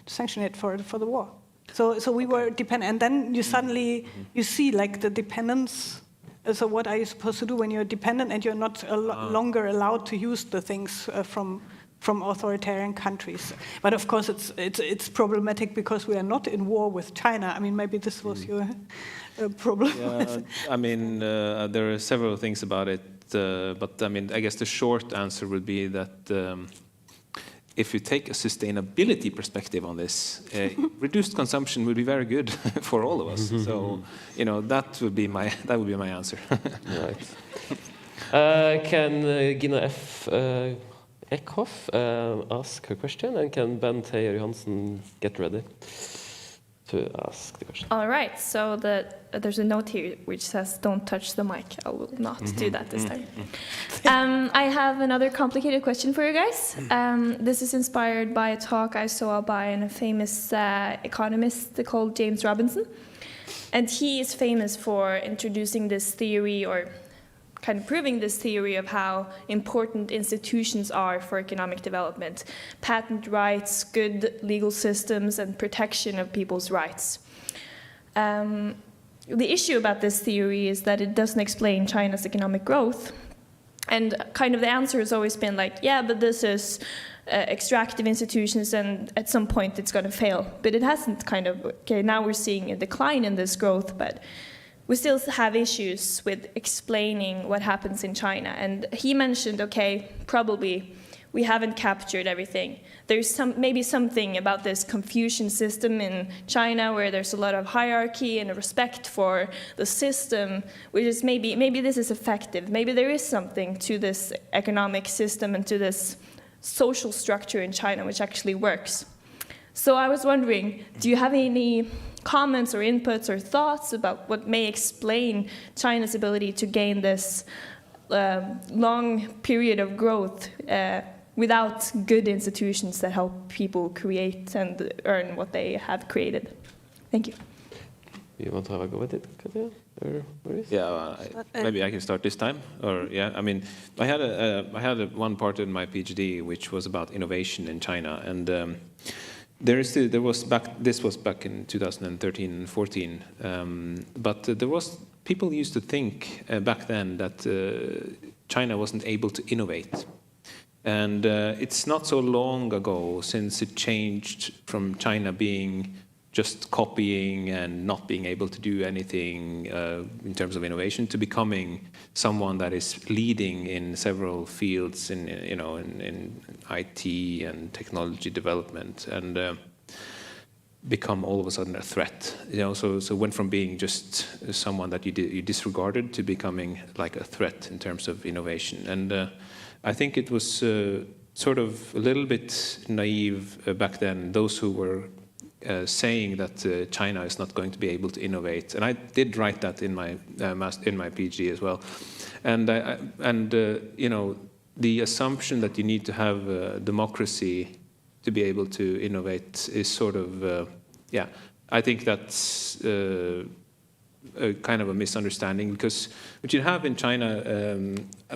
Speaker 8: sanction it for the war. So we were dependent, and then you suddenly you see like the dependence. So what are you supposed to do when you're dependent and you're not longer allowed to use the things from authoritarian countries? But of course, it's problematic because we are not in war with China. I mean, maybe this was your problem.
Speaker 9: Yeah, I mean, there are several things about it, but I mean, I guess the short answer would be that if you take a sustainability perspective on this, reduced consumption would be very good for all of us. So, that would be my answer.
Speaker 10: Right. Can Gina F. Eckhoff ask her question, and can Bent Heier Johansen get ready to ask the question?
Speaker 12: All right. So there's a note here which says, "Don't touch the mic." I will not do that this time. I have another complicated question for you guys. This is inspired by a talk I saw by a famous economist called James Robinson. And he is famous for introducing this theory, or kind of proving this theory of how important institutions are for economic development. Patent rights, good legal systems, and protection of people's rights. The issue about this theory is that it doesn't explain China's economic growth. And kind of the answer has always been like, yeah, but this is extractive institutions, and at some point it's going to fail. But it hasn't kind of, okay, now we're seeing a decline in this growth, but we still have issues with explaining what happens in China. And he mentioned, okay, probably we haven't captured everything. There's maybe something about this Confucian system in China where there's a lot of hierarchy and a respect for the system, which is maybe this is effective. Maybe there is something to this economic system and to this social structure in China which actually works. So I was wondering, do you have any comments or inputs or thoughts about what may explain China's ability to gain this long period of growth without good institutions that help people create and earn what they have created? Thank you.
Speaker 10: You want to have a go at it, Katja? Or Maurice?
Speaker 9: Yeah, maybe I can start this time. Or I mean, I had one part in my PhD which was about innovation in China, and this was back in 2013 and 14, but there was people used to think back then that China wasn't able to innovate. And it's not so long ago since it changed from China being just copying and not being able to do anything in terms of innovation to becoming someone that is leading in several fields in IT and technology development, and become all of a sudden a threat. So went from being just someone that you disregarded to becoming like a threat in terms of innovation. And I think it was sort of a little bit naive back then, those who were saying that China is not going to be able to innovate, and I did write that in my PhD as well, and you know, the assumption that you need to have democracy to be able to innovate is sort of I think that's a kind of a misunderstanding, because what you have in China,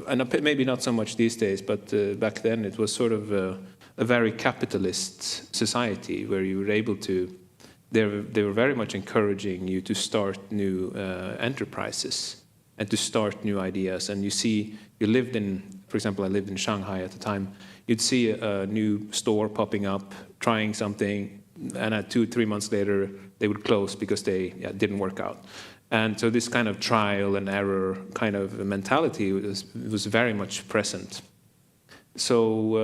Speaker 9: and maybe not so much these days, but back then it was sort of a very capitalist society where you were able to, they were very much encouraging you to start new enterprises and to start new ideas. And you see, you lived in, for example, I lived in Shanghai at the time, you'd see a new store popping up, trying something, and 2-3 months later, they would close because they didn't work out. And so this kind of trial and error kind of mentality was very much present. So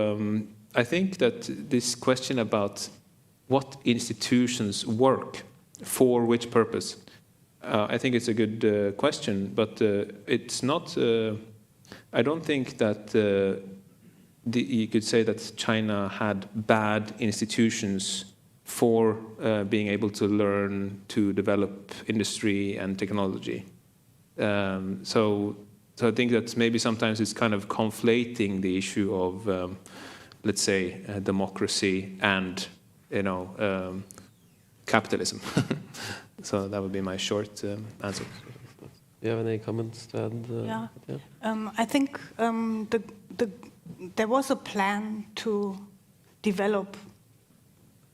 Speaker 9: I think that this question about what institutions work for which purpose, I think it's a good question, but it's not, I don't think that you could say that China had bad institutions for being able to learn to develop industry and technology. So I think that maybe sometimes it's kind of conflating the issue of, let's say, democracy and, you know, capitalism. So that would be my short answer. Do
Speaker 10: you have any comments to add?
Speaker 8: I think there was a plan to develop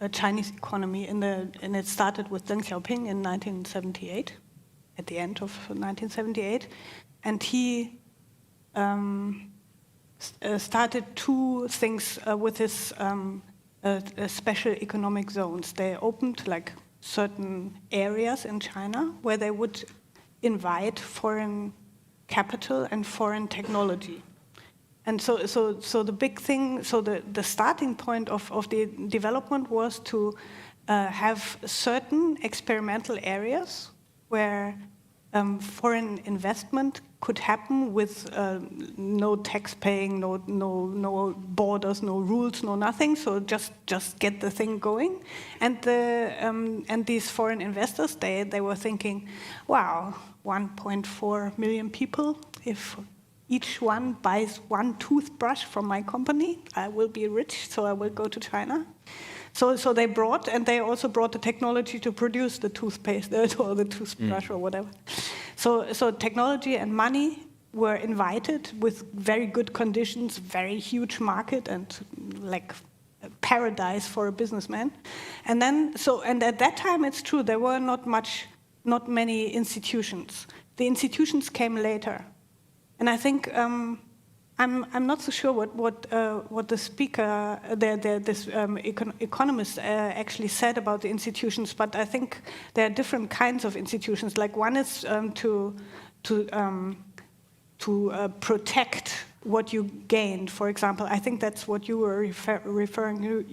Speaker 8: a Chinese economy, and it started with Deng Xiaoping in 1978, at the end of 1978, and he started two things with his special economic zones. They opened like certain areas in China where they would invite foreign capital and foreign technology. And so the big thing, so the starting point of the development was to have certain experimental areas where foreign investment could happen with no tax paying, no borders, no rules, no nothing. So just get the thing going. And these foreign investors, they were thinking, wow, 1.4 million people, if each one buys one toothbrush from my company, I will be rich, so I will go to China. So they brought, and they also brought the technology to produce the toothpaste or the toothbrush or whatever. So technology and money were invited with very good conditions, very huge market, and like a paradise for a businessman. And at that time, it's true, there were not many institutions. The institutions came later. And I think I'm not so sure what the speaker, this economist actually said about the institutions, but I think there are different kinds of institutions. Like one is to protect what you gained. For example, I think that's what you were referring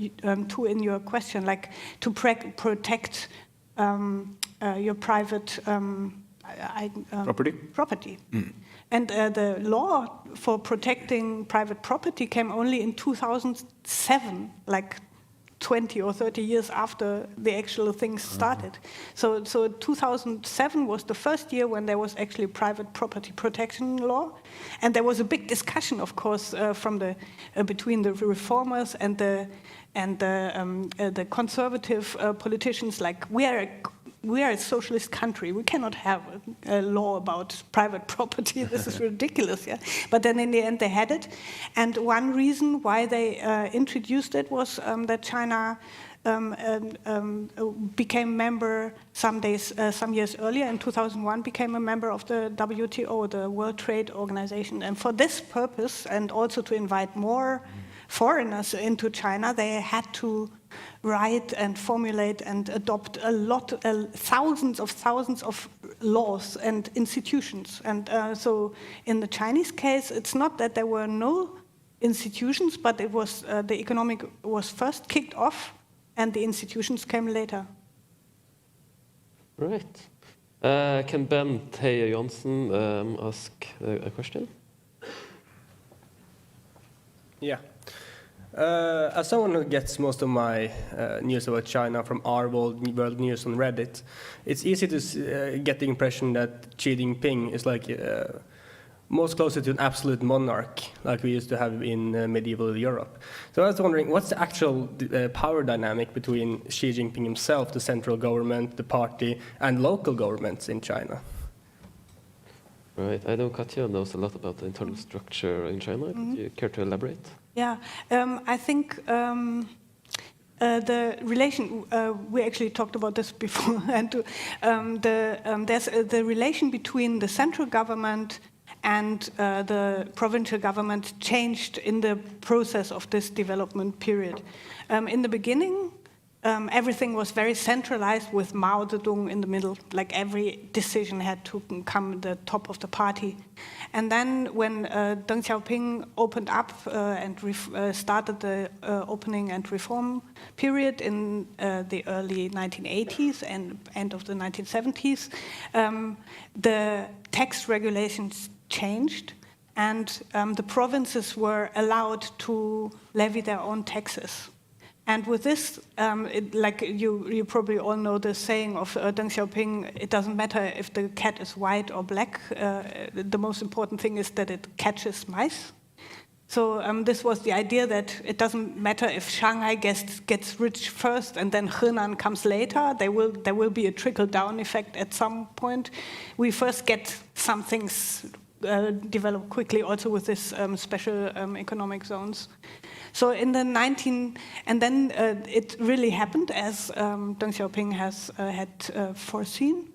Speaker 8: to in your question, like to protect your private property. Mm. And the law for protecting private property came only in 2007, like 20 or 30 years after the actual things started. So 2007 was the first year when there was actually private property protection law, and there was a big discussion, of course, between the reformers and the conservative politicians. Like, we are a socialist country. We cannot have a law about private property. This is ridiculous, yeah. But then in the end, they had it. And one reason why they introduced it was that China became member some years earlier. In 2001, became a member of the WTO, the World Trade Organization. And for this purpose, and also to invite more foreigners into China, they had to write and formulate and adopt thousands of laws and institutions. And so in the Chinese case, it's not that there were no institutions, but it was the economic was first kicked off and the institutions came later.
Speaker 10: Right. Can Bent Høie Johnsen ask a question?
Speaker 13: Yeah. As someone who gets most of my news about China from our world news on Reddit, it's easy to get the impression that Xi Jinping is like most closer to an absolute monarch, like we used to have in medieval Europe. So I was wondering, what's the actual power dynamic between Xi Jinping himself, the central government, the party, and local governments in China?
Speaker 10: Right. I know Katja knows a lot about the internal structure in China. Could you care to elaborate?
Speaker 8: Yeah, I think the relation, we actually talked about this before, and there's the relation between the central government and the provincial government changed in the process of this development period. In the beginning, everything was very centralized with Mao Zedong in the middle, like every decision had to come at the top of the party. And then when Deng Xiaoping opened up and started the opening and reform period in the early 1980s and end of the 1970s, the tax regulations changed, and the provinces were allowed to levy their own taxes. And with this, like you probably all know the saying of Deng Xiaoping, it doesn't matter if the cat is white or black, the most important thing is that it catches mice. So this was the idea that it doesn't matter if Shanghai gets rich first and then Henan comes later, there will be a trickle-down effect at some point. We first get some things develop quickly also with this special economic zones. So in the and then it really happened as Deng Xiaoping had foreseen.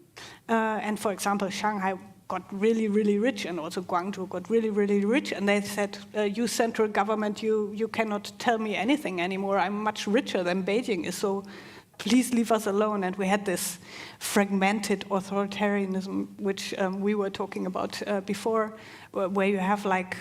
Speaker 8: And for example, Shanghai got really, really rich, and also Guangzhou got really, really rich. And they said, you central government, you cannot tell me anything anymore. I'm much richer than Beijing is, so please leave us alone. And we had this fragmented authoritarianism, which we were talking about before, where you have like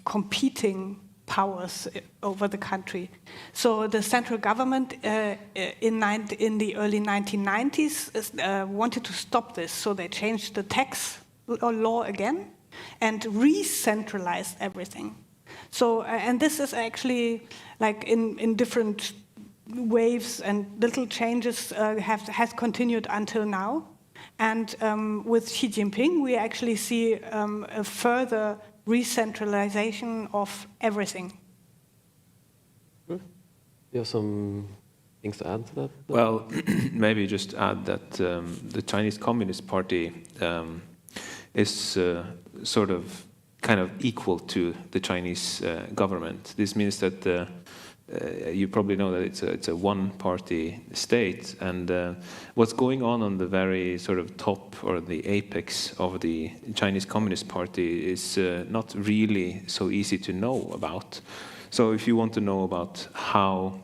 Speaker 8: competing powers over the country. So the central government in the early 1990s wanted to stop this, so they changed the tax law again and re-centralized everything. So, and this is actually like in different waves and little changes has continued until now. And with Xi Jinping, we actually see a further re-centralization of everything.
Speaker 10: You have some things to add to that?
Speaker 9: Well, maybe just add that the Chinese Communist Party is sort of kind of equal to the Chinese government. This means that you probably know that it's a one-party state, and what's going on the very sort of top or the apex of the Chinese Communist Party is not really so easy to know about. So if you want to know about how,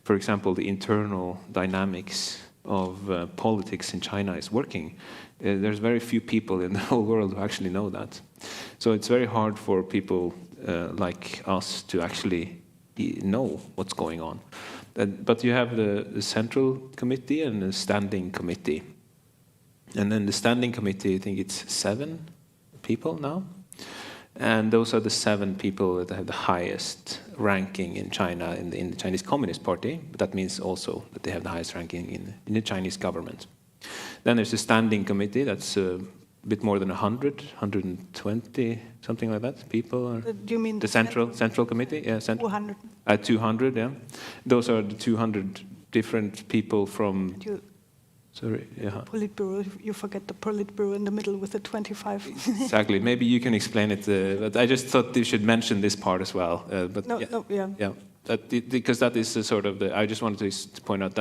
Speaker 9: for example, the internal dynamics of politics in China is working, there's very few people in the whole world who actually know that. So it's very hard for people like us to actually know what's going on. But you have the Central Committee and the Standing Committee. And then the Standing Committee, I think it's 7 people now. And those are the 7 people that have the highest ranking in China in the Chinese Communist Party. But that means also that they have the highest ranking in the Chinese government. Then there's the Standing Committee, that's a bit more than 100, 120, something like that, people. Or
Speaker 8: do you mean
Speaker 9: the Central Committee? Yeah,
Speaker 8: 200.
Speaker 9: 200, yeah. Those are the 200 different people from... Sorry, yeah.
Speaker 8: Politburo, you forget the Politburo in the middle with the 25.
Speaker 9: Exactly, maybe you can explain it, but I just thought you should mention this part as well. But yeah. Because that is sort of I just wanted to point out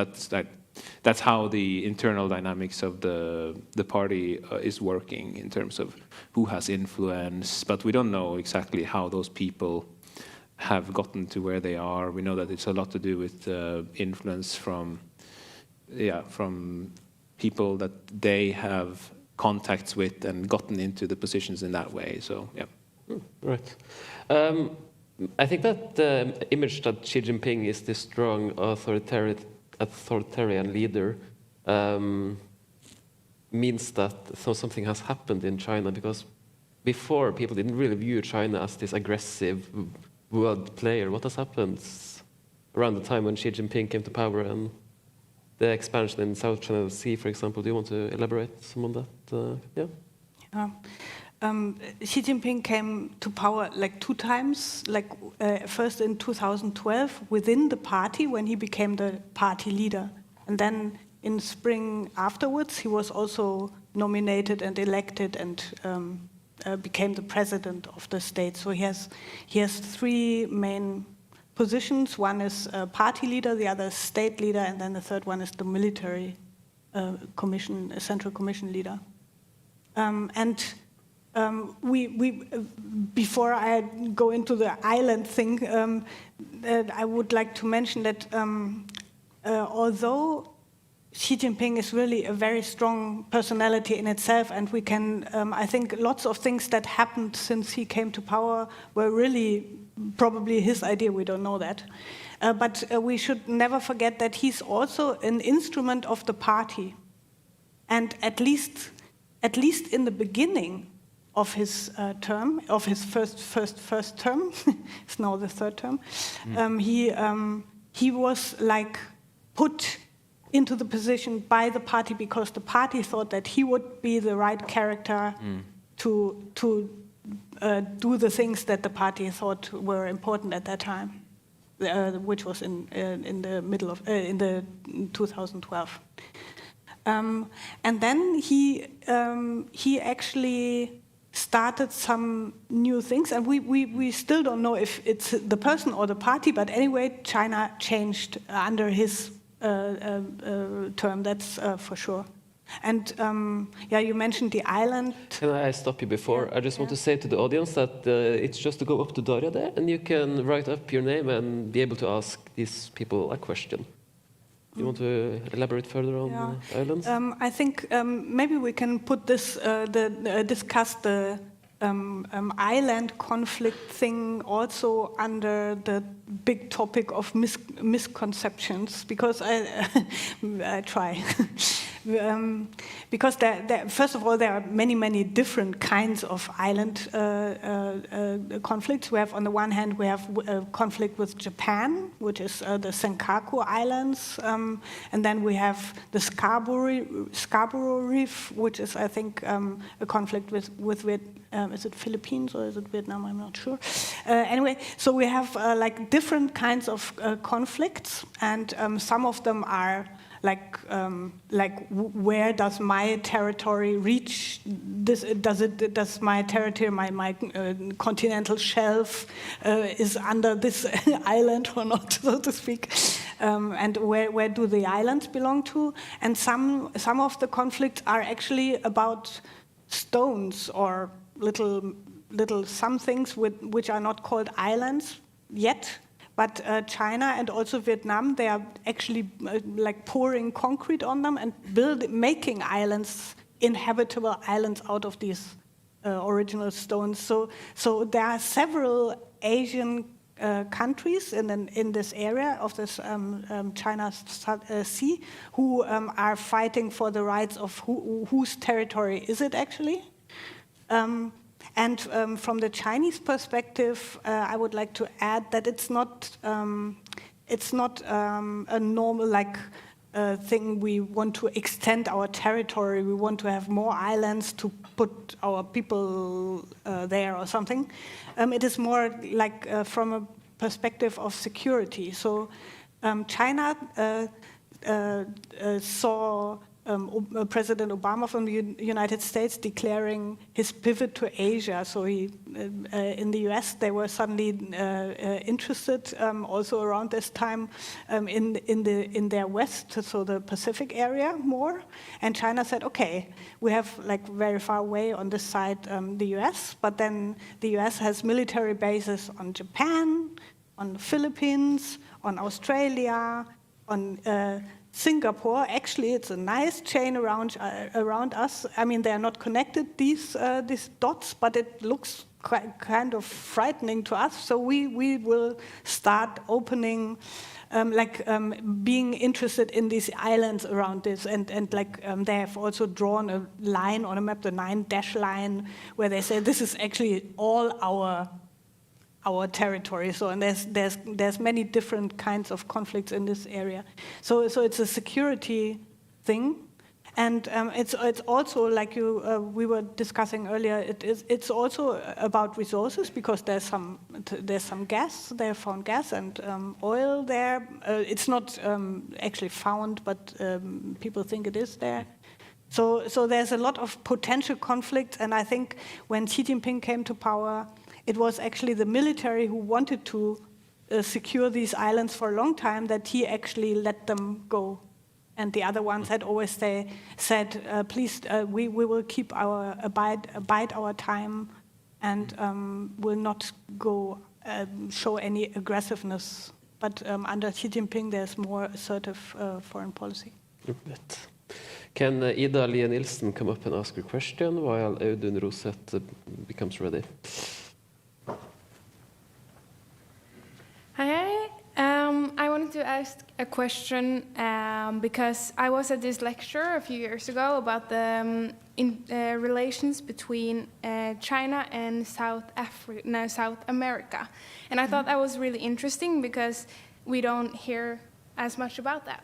Speaker 9: that's how the internal dynamics of the party is working in terms of who has influence, but we don't know exactly how those people have gotten to where they are. We know that it's a lot to do with influence from people that they have contacts with and gotten into the positions in that way. So yeah.
Speaker 10: Right. I think that the image that Xi Jinping is this strong authoritarian leader means that something has happened in China, because before people didn't really view China as this aggressive, world player. What has happened around the time when Xi Jinping came to power and the expansion in South China Sea, for example? Do you want to elaborate some on that? Yeah.
Speaker 8: Xi Jinping came to power like 2 times, first in 2012 within the party when he became the party leader. And then in spring afterwards, he was also nominated and elected and became the president of the state. So he has 3 main positions. One is party leader, the other is state leader, and then the third one is the military central commission leader. Before I go into the island thing, I would like to mention that although Xi Jinping is really a very strong personality in itself, and we can, I think lots of things that happened since he came to power were really probably his idea, we don't know that. But we should never forget that he's also an instrument of the party. And at least in the beginning of his term, of his first term, it's now the 3rd term, he was like put into the position by the party because the party thought that he would be the right character to do the things that the party thought were important at that time, which was in the middle of in the 2012. And then he actually started some new things, and we still don't know if it's the person or the party, but anyway, China changed under his term, that's for sure. And you mentioned the island.
Speaker 10: Can I stop you before? I just want to say to the audience that it's just to go up to Daria there, and you can write up your name and be able to ask these people a question. You want to elaborate further on the islands?
Speaker 8: I think maybe we can put this, discuss the island conflict thing also under the big topic of misconceptions, because I try. Because first of all, there are many different kinds of island conflicts. We have, on the one hand, we have a conflict with Japan, which is the Senkaku Islands, and then we have the Scarborough Reef, which is, I think, a conflict with is it Philippines or is it Vietnam? I'm not sure. Anyway, so we have like different kinds of conflicts, and some of them are like where does my territory reach? Does my territory, my continental shelf, is under this island or not, so to speak? And where do the islands belong to? And some of the conflicts are actually about stones or little some things which are not called islands yet. But China and also Vietnam, they are actually like pouring concrete on them and making islands, inhabitable islands out of these original stones. So there are several Asian countries in this area of this China Sea who are fighting for the rights of whose territory is it actually. And from the Chinese perspective, I would like to add that it's not a normal thing. We want to extend our territory. We want to have more islands to put our people there or something. It is more like from a perspective of security. So China saw President Obama from the United States declaring his pivot to Asia. So he, in the US, they were suddenly interested also around this time in their west, so the Pacific area more. And China said, okay, we have like very far away on this side the US, but then the US has military bases on Japan, on the Philippines, on Australia, on Singapore. Actually, it's a nice chain around us. I mean, they are not connected, these dots, but it looks kind of frightening to us. So we will start opening, being interested in these islands around this, and they have also drawn a line on a map, the 9-dash line, where they say this is actually all our territory. So, and there's many different kinds of conflicts in this area. So it's a security thing, and it's also like we were discussing earlier. It's also about resources, because there's some gas. They have found gas and oil there. It's not actually found, but people think it is there. So there's a lot of potential conflict, and I think when Xi Jinping came to power, it was actually the military who wanted to secure these islands for a long time, that he actually let them go. And the other ones had always said, please, we will keep abide our time, and will not go show any aggressiveness. But under Xi Jinping, there's more assertive foreign policy.
Speaker 10: Can Ida Lia Nilsen come up and ask a question while Audun Roseth becomes ready?
Speaker 14: Hi, I wanted to ask a question because I was at this lecture a few years ago about the relations between China and South America. And I thought that was really interesting because we don't hear as much about that.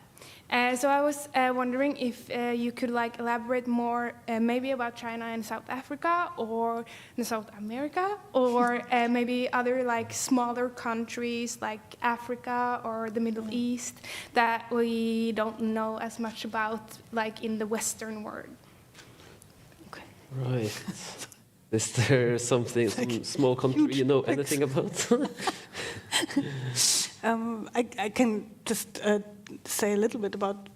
Speaker 14: So I was wondering if you could elaborate more maybe about China and South Africa or South America, or maybe other smaller countries like Africa or the Middle East that we don't know as much about in the Western world.
Speaker 10: Okay. Right. Is there some small country you know anything about?
Speaker 8: I can just say a little bit about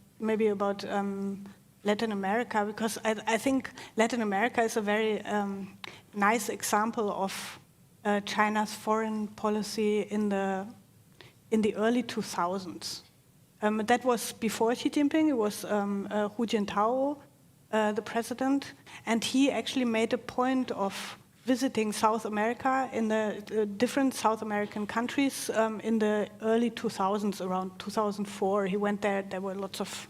Speaker 8: Latin America, because I think Latin America is a very nice example of China's foreign policy in the early 2000s. That was before Xi Jinping. It was Hu Jintao, the president, and he actually made a point of visiting South America in the different South American countries in the early 2000s, around 2004. He went there. There were lots of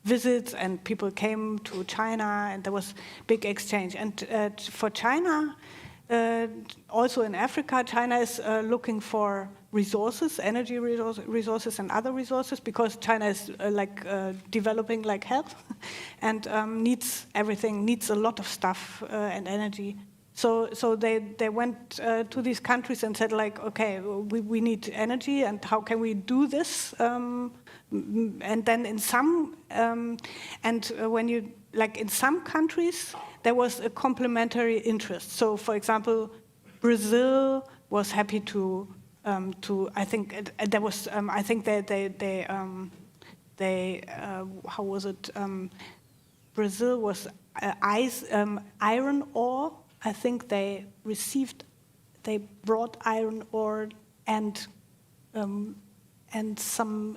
Speaker 8: visits, and people came to China, and there was big exchange. And for China, also in Africa, China is looking for resources, energy resources and other resources, because China is developing like hell, and needs everything, needs a lot of stuff and energy. So they went to these countries and said, okay, we need energy, and how can we do this? And then in some when you in some countries there was a complementary interest. So, for example, Brazil was happy to I think there was I think they how was it? Brazil was iron ore. I think they brought iron ore and some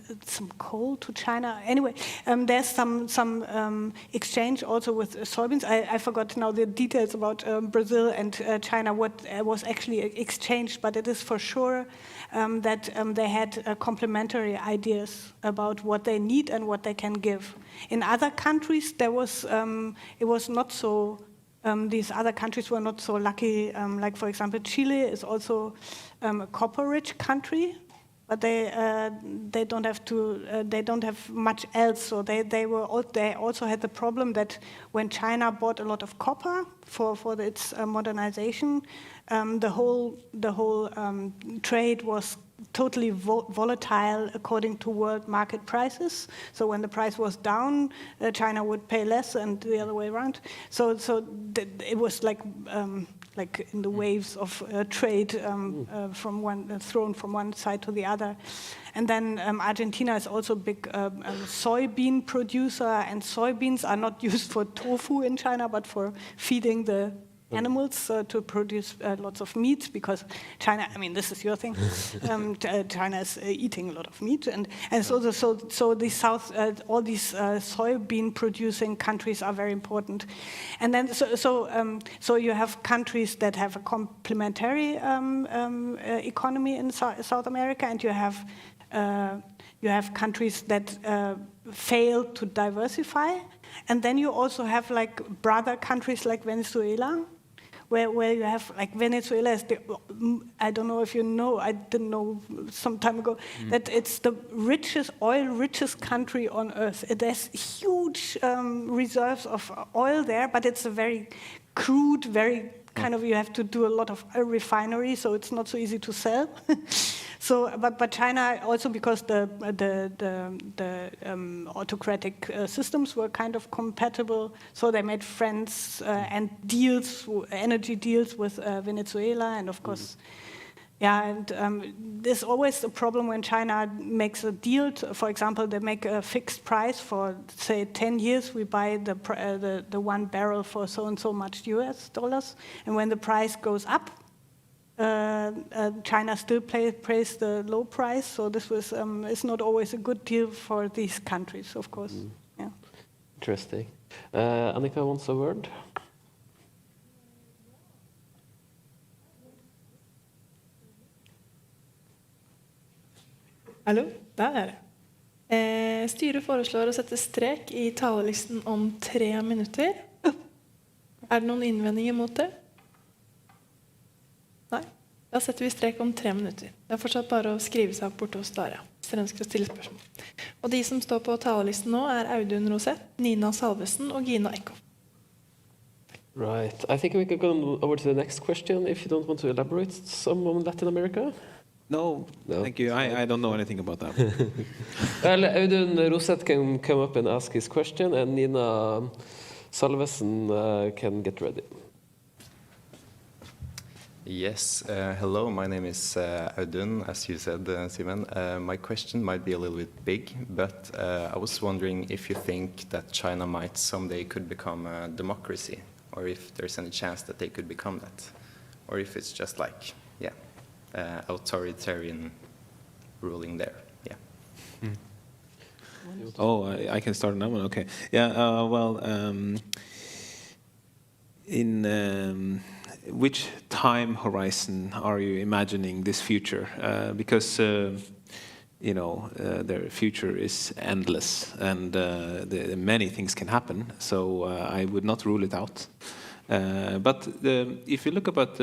Speaker 8: coal to China. Anyway, there's some exchange also with soybeans. I forgot now the details about Brazil and China, what was actually exchanged, but it is for sure that they had complementary ideas about what they need and what they can give. In other countries, there was it was not so. These other countries were not so lucky. Like, for example, Chile is also a copper-rich country, but they don't have much else. So they also had the problem that when China bought a lot of copper for its modernization, the whole trade was totally volatile according to world market prices. So when the price was down, China would pay less, and the other way around. So it was like in the waves of trade thrown from one side to the other. And then Argentina is also a big soybean producer, and soybeans are not used for tofu in China, but for feeding the animals to produce lots of meat, because China, I mean, this is your thing, China is eating a lot of meat, and so the all these soybean producing countries are very important. And then so you have countries that have a complementary economy in South America, and you have countries that fail to diversify, and then you also have brother countries like Venezuela, where you have like Venezuela is I don't know if you know, I didn't know some time ago, that it's the richest country on earth. There's huge reserves of oil there, but it's a very crude, very kind of, you have to do a lot of refinery, so it's not so easy to sell. So, but China also, because the autocratic systems were kind of compatible, so they made friends and deals, energy deals with Venezuela, and of course, and there's always a problem when China makes a deal. For example, they make a fixed price for, say, 10 years. We buy the one barrel for so and so much US dollars, and when the price goes up, China still pays the low price, so this was is not always a good deal for these countries, of course. Yeah.
Speaker 10: Interesting. Annika wants a word.
Speaker 1: Hallo, der er det. Styret foreslår å sette strek i talerlisten om 3 minutter. Er det noen innvendinger mot det? Nei, da setter vi strek om 3 minutter. Det er fortsatt bare å skrive seg opp borte hos Daria, hvis dere ønsker å stille spørsmål. Og de som står på talerlisten nå er Audun Rosett, Nina Salvesen og Gina Eckhoff.
Speaker 10: Right. I think we could go over to the next question if you don't want to elaborate some on Latin America.
Speaker 9: No, thank you. I don't know anything about that.
Speaker 10: Well, Audun Rosett can come up and ask his question, and Nina Salvesen can get ready.
Speaker 15: Yes, hello, my name is Audun, as you said, Simen. My question might be a little bit big, but I was wondering if you think that China might someday could become a democracy, or if there's any chance that they could become that, or if it's just like, authoritarian ruling there. Yeah.
Speaker 9: Oh, I can start on that one. Okay. Yeah. Well, in which time horizon are you imagining this future? Because their future is endless, and many things can happen. So I would not rule it out. But if you look about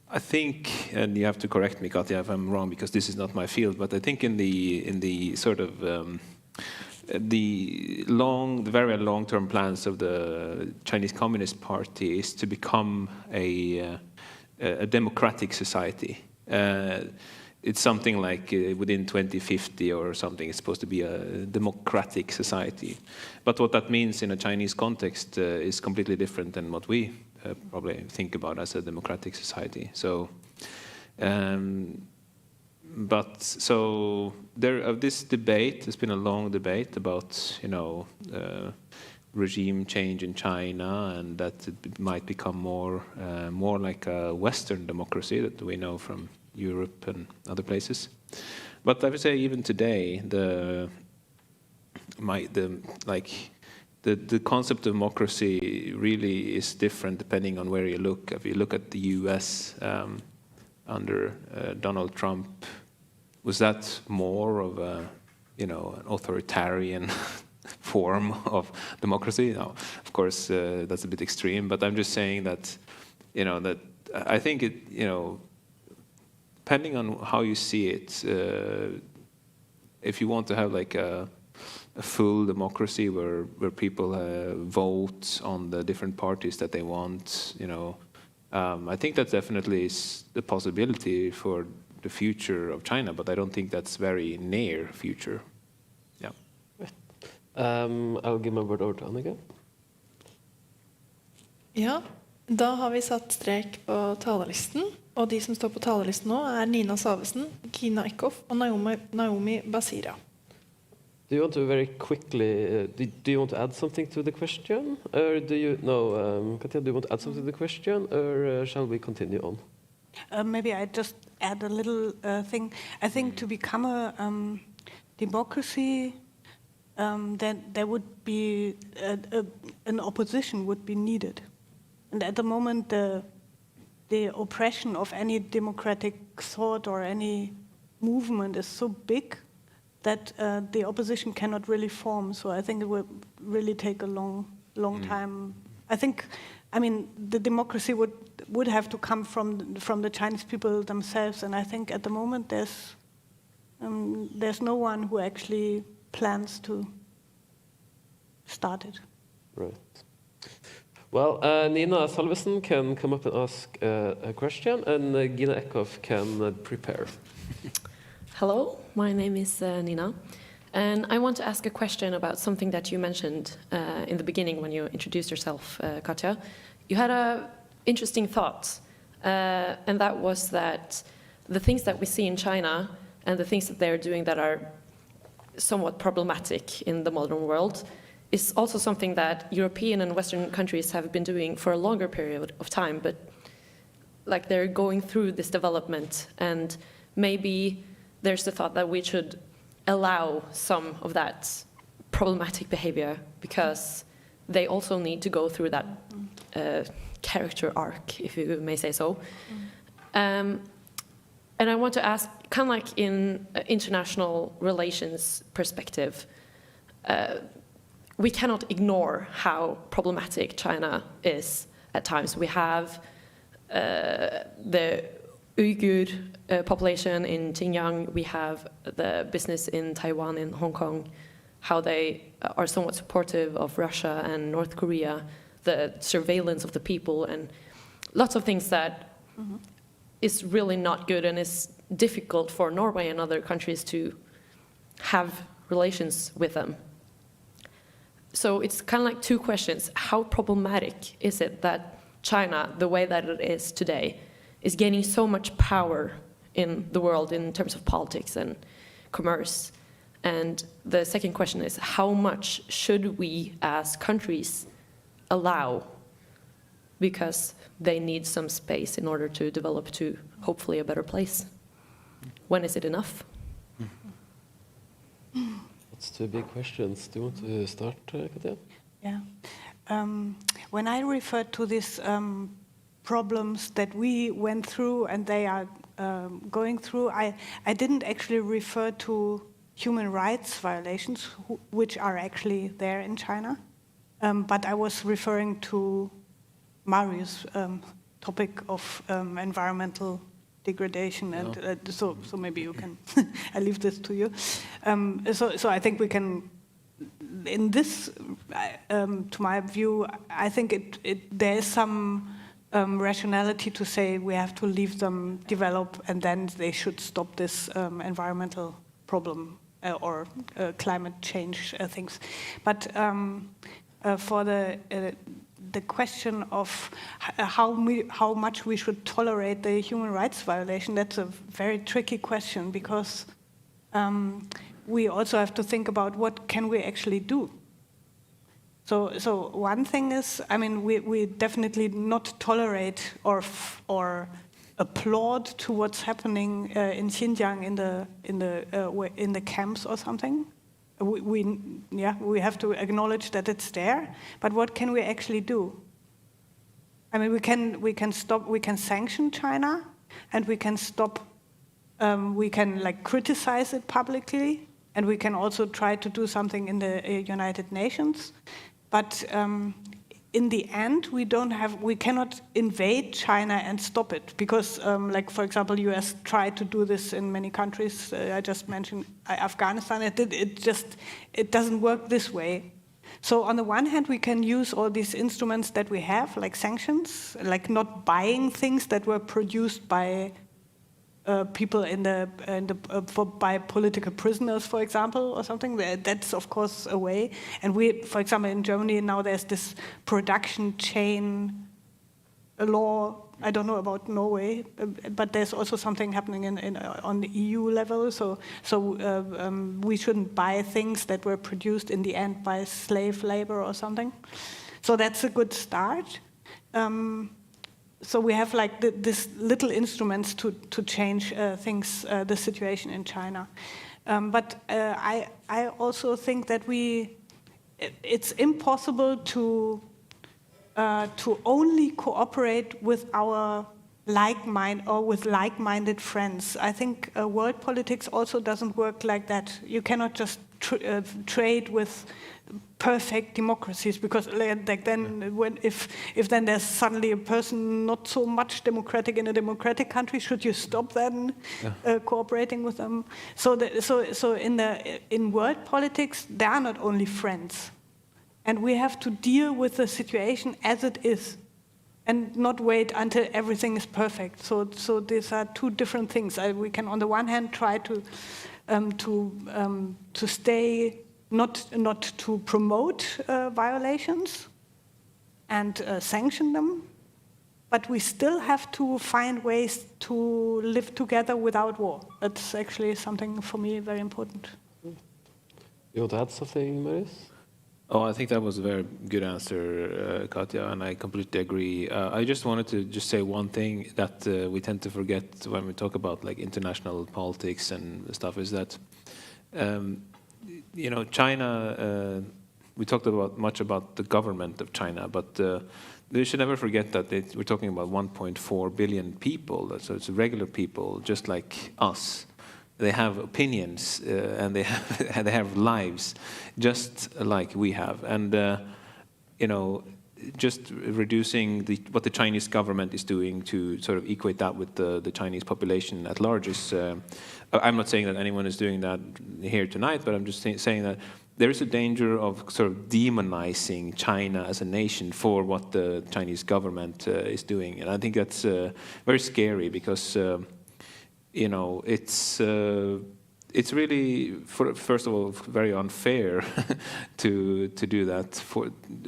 Speaker 9: I think, and you have to correct me, Katja, if I'm wrong, because this is not my field. But I think in the sort of the very long-term plans of the Chinese Communist Party is to become a democratic society. It's something like within 2050 or something. It's supposed to be a democratic society. But what that means in a Chinese context is completely different than what we probably think about as a democratic society. So, this debate has been a long debate about regime change in China, and that it might become more like a Western democracy that we know from Europe and other places. But I would say even today the concept of democracy really is different depending on where you look. If you look at the US under Donald Trump, was that more of an authoritarian form of democracy? No, of course that's a bit extreme. But I'm just saying that that I think it depending on how you see it, if you want to have like a full democracy where people vote on the different parties that they want, I think that definitely is the possibility for the future of China, but I don't think that's very near future. Yeah.
Speaker 10: I'll give my word over to Annika.
Speaker 1: Ja, da har vi satt strek på talerlisten, og de som står på talerlisten nå er Nina Salvesen, Kina Eckhoff og Naomi Basira.
Speaker 10: Do you want to very quickly, do you want to add something to the question? Or do you, Katja, do you want to add something to the question, or shall we continue on?
Speaker 8: Maybe I just add a little thing. I think to become a democracy, then there would be, an opposition would be needed. And at the moment, the oppression of any democratic thought or any movement is so big that the opposition cannot really form. So I think it will really take a long time. I think I mean, the democracy would have to come from the Chinese people themselves, and I think at the moment there's no one who actually plans to start it.
Speaker 10: Right. Well, Nina Salvesen can come up and ask a question, and Gina Eckhoff can prepare.
Speaker 16: Hello, my name is Nina, and I want to ask a question about something that you mentioned in the beginning when you introduced yourself, Katja. You had an interesting thought, and that was that the things that we see in China and the things that they're doing that are somewhat problematic in the modern world is also something that European and Western countries have been doing for a longer period of time, but like they're going through this development, and maybe there's the thought that we should allow some of that problematic behavior because they also need to go through that character arc, if you may say so. And I want to ask, kind of like in international relations perspective, we cannot ignore how problematic China is at times. We have the Uyghur population in Xinjiang, we have the business in Taiwan and Hong Kong, how they are somewhat supportive of Russia and North Korea, the surveillance of the people, and lots of things that is really not good and is difficult for Norway and other countries to have relations with them. So it's kind of like two questions. How problematic is it that China, the way that it is today, is gaining so much power in the world in terms of politics and commerce? And the second question is, how much should we as countries allow, because they need some space in order to develop to hopefully a better place? When is it enough?
Speaker 10: That's two big questions. Do you want to start, Katja?
Speaker 8: Yeah. When I referred to these problems that we went through and they are going through, I didn't actually refer to human rights violations, which are actually there in China, but I was referring to Marius' topic of environmental degradation, and so maybe you can. I leave this to you. So I think we can. In this, to my view, I think there is some rationality to say we have to leave them develop, and then they should stop this environmental problem or climate change things. But for the question of how much we should tolerate the human rights violation, that's a very tricky question, because we also have to think about what can we actually do. So one thing is, I mean, we definitely not tolerate or applaud to what's happening in Xinjiang in the camps or something. We have to acknowledge that it's there, but what can we actually do? I mean, we can sanction China, and we can stop. We can like criticize it publicly, and we can also try to do something in the United Nations. But in the end, we cannot invade China and stop it, because, like for example, U.S. tried to do this in many countries. I just mentioned Afghanistan. It doesn't work this way. So on the one hand, we can use all these instruments that we have, like sanctions, like not buying things that were produced by people by political prisoners, for example, or something. That's of course a way. And for example, in Germany now there's this production chain law. I don't know about Norway, but there's also something happening on the EU level. So we shouldn't buy things that were produced in the end by slave labor or something. So that's a good start. So we have like this little instruments to change things, the situation in China. But I also think that it's impossible to only cooperate with our like-minded friends. I think world politics also doesn't work like that. You cannot just trade with perfect democracies, because like then if then there's suddenly a person not so much democratic in a democratic country, should you stop then cooperating with them? So in world politics, there are not only friends, and we have to deal with the situation as it is, and not wait until everything is perfect. So these are two different things. We can, on the one hand, try to stay. Not to promote violations and sanction them, but we still have to find ways to live together without war. That's actually something for me very important.
Speaker 10: You want to add something, Marius?
Speaker 9: Oh, I think that was a very good answer, Katja, and I completely agree. I just wanted to just say one thing that we tend to forget when we talk about like international politics and stuff is that China, we talked much about the government of China, but we should never forget that we're talking about 1.4 billion people, so it's regular people just like us. They have opinions and they have lives just like we have. And, just reducing what the Chinese government is doing to sort of equate that with the Chinese population at large is, I'm not saying that anyone is doing that here tonight, but I'm just saying that there is a danger of sort of demonizing China as a nation for what the Chinese government is doing. And I think that's very scary because, it's really, first of all, very unfair to do that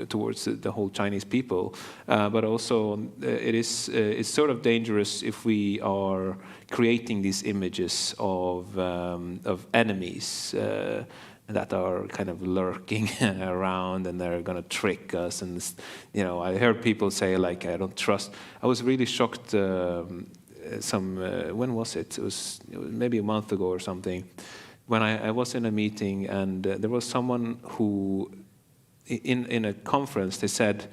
Speaker 9: towards the whole Chinese people, but also it's sort of dangerous if we are creating these images of enemies that are kind of lurking around and they're going to trick us. And I heard people say like, I don't trust. I was really shocked. When was it? It was maybe a month ago or something, when I was in a meeting and there was someone who, in a conference, they said,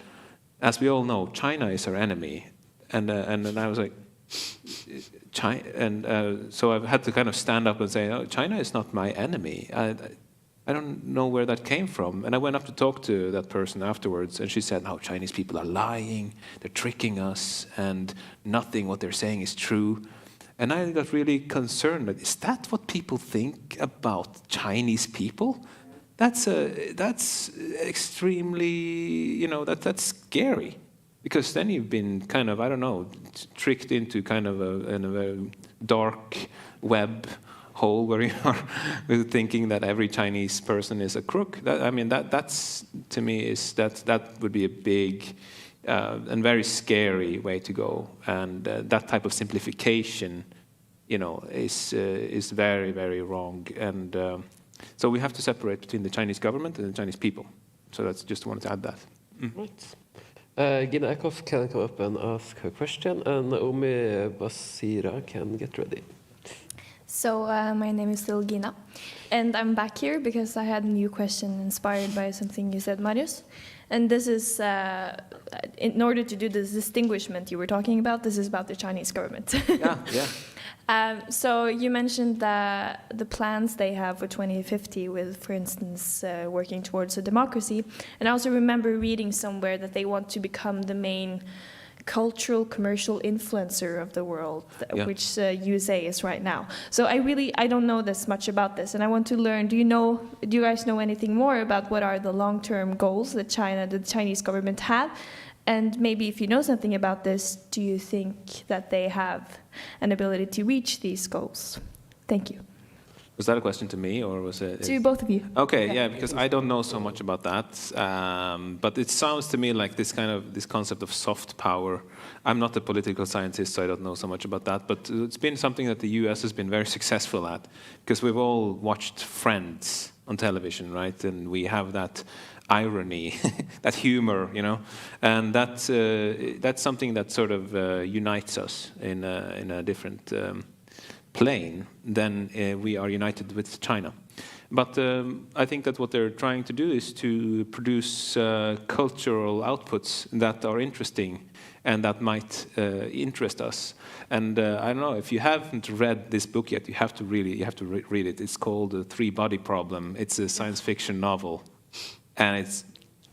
Speaker 9: as we all know, China is our enemy, and then I was like, China, and so I've had to kind of stand up and say, oh, China is not my enemy. I don't know where that came from. And I went up to talk to that person afterwards, and she said, no, Chinese people are lying, they're tricking us, and nothing what they're saying is true. And I got really concerned. Is that what people think about Chinese people? That's extremely, that's scary. Because then you've been kind of, I don't know, tricked into kind of a dark web hole where you are thinking that every Chinese person is a crook. That's to me that would be a big and very scary way to go. And that type of simplification, is very, very wrong. And so we have to separate between the Chinese government and the Chinese people. So that's just wanted to add that.
Speaker 10: Right. Gina Ekhoff can come up and ask her question, and Naomi Basira can get ready.
Speaker 12: So my name is still Gina, and I'm back here because I had a new question inspired by something you said, Marius. And this is, in order to do this distinguishment you were talking about, this is about the Chinese government.
Speaker 9: Yeah.
Speaker 12: So you mentioned the plans they have for 2050 with, for instance, working towards a democracy. And I also remember reading somewhere that they want to become the main cultural commercial influencer of the world, which USA is right now. So I don't know this much about this, and I want to learn. Do you guys know anything more about what are the long-term goals that the Chinese government have? And maybe if you know something about this, do you think that they have an ability to reach these goals? Thank you.
Speaker 9: Was that a question to me, or was it?
Speaker 12: To both of you.
Speaker 9: Okay, yeah, because I don't know so much about that. But it sounds to me like this concept of soft power. I'm not a political scientist, so I don't know so much about that. But it's been something that the U.S. has been very successful at, because we've all watched Friends on television, right? And we have that irony, that humor, and that's something that sort of unites us in a different plane, then we are united with China. But I think that what they're trying to do is to produce cultural outputs that are interesting and that might interest us. And I don't know, if you haven't read this book yet, you have to read it. It's called The Three-Body Problem. It's a science fiction novel, and it's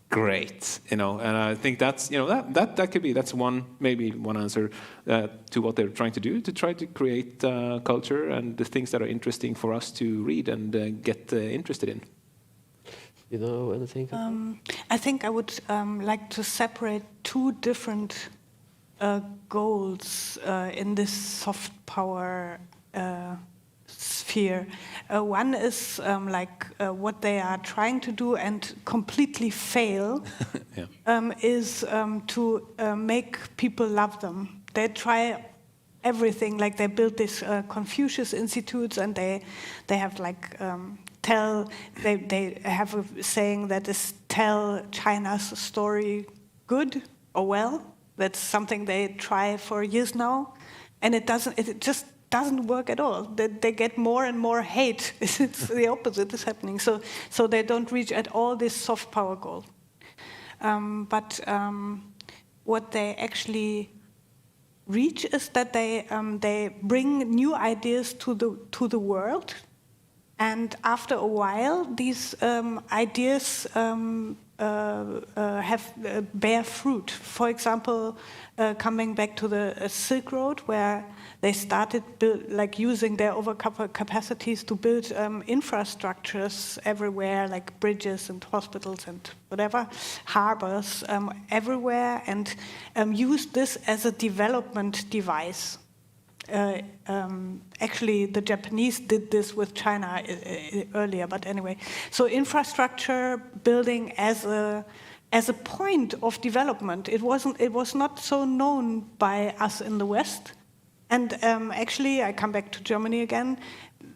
Speaker 9: great, and I think that's, that could be, that's maybe one answer to what they're trying to do, to try to create culture and the things that are interesting for us to read and get interested in.
Speaker 10: You know anything?
Speaker 8: I think I would like to separate two different goals in this soft power sphere. One is what they are trying to do and completely fail is to make people love them. They try everything, like they built these Confucius institutes, and they have they have a saying that is tell China's story good or well. That's something they try for years now, and it just doesn't work at all. They get more and more hate. It's the opposite is happening. So they don't reach at all this soft power goal. But what they actually reach is that they bring new ideas to the world, and after a while, these ideas bear fruit. For example, coming back to the Silk Road, where they started using their overcapacities to build infrastructures everywhere, like bridges and hospitals and whatever, harbors everywhere, and used this as a development device. Actually, the Japanese did this with China earlier, but anyway. So infrastructure building as a point of development. It was not so known by us in the West. And actually, I come back to Germany again.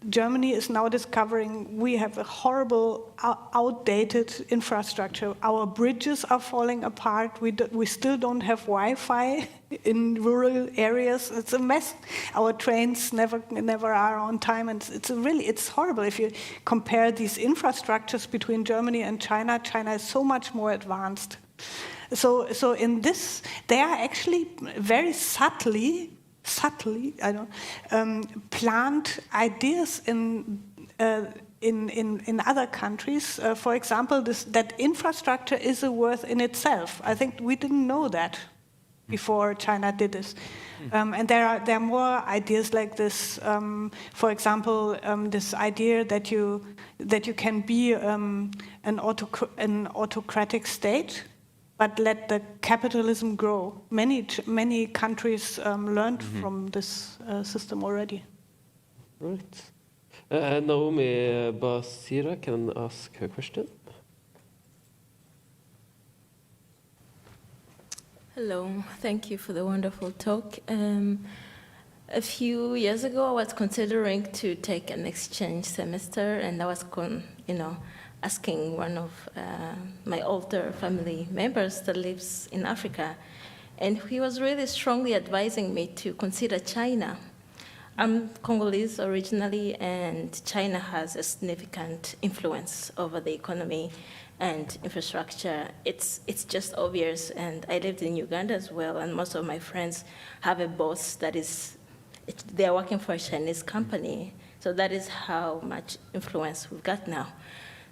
Speaker 8: Germany is now discovering we have a horrible, outdated infrastructure. Our bridges are falling apart. We still don't have Wi-Fi in rural areas. It's a mess. Our trains never are on time, and it's horrible. If you compare these infrastructures between Germany and China, China is so much more advanced. So in this, they are actually very subtly, plant ideas in other countries. For example, that infrastructure is a worth in itself. I think we didn't know that before China did this. And there are more ideas like this. For example, this idea that you can be an autocratic state, but let the capitalism grow. Many countries learned from this system already.
Speaker 10: Right. Naomi Basira can ask her question.
Speaker 17: Hello, thank you for the wonderful talk. A few years ago, I was considering to take an exchange semester, and I was asking one of my older family members that lives in Africa, and he was really strongly advising me to consider China. I'm Congolese originally, and China has a significant influence over the economy and infrastructure. It's just obvious, and I lived in Uganda as well, and most of my friends have a boss they're working for a Chinese company, so that is how much influence we've got now.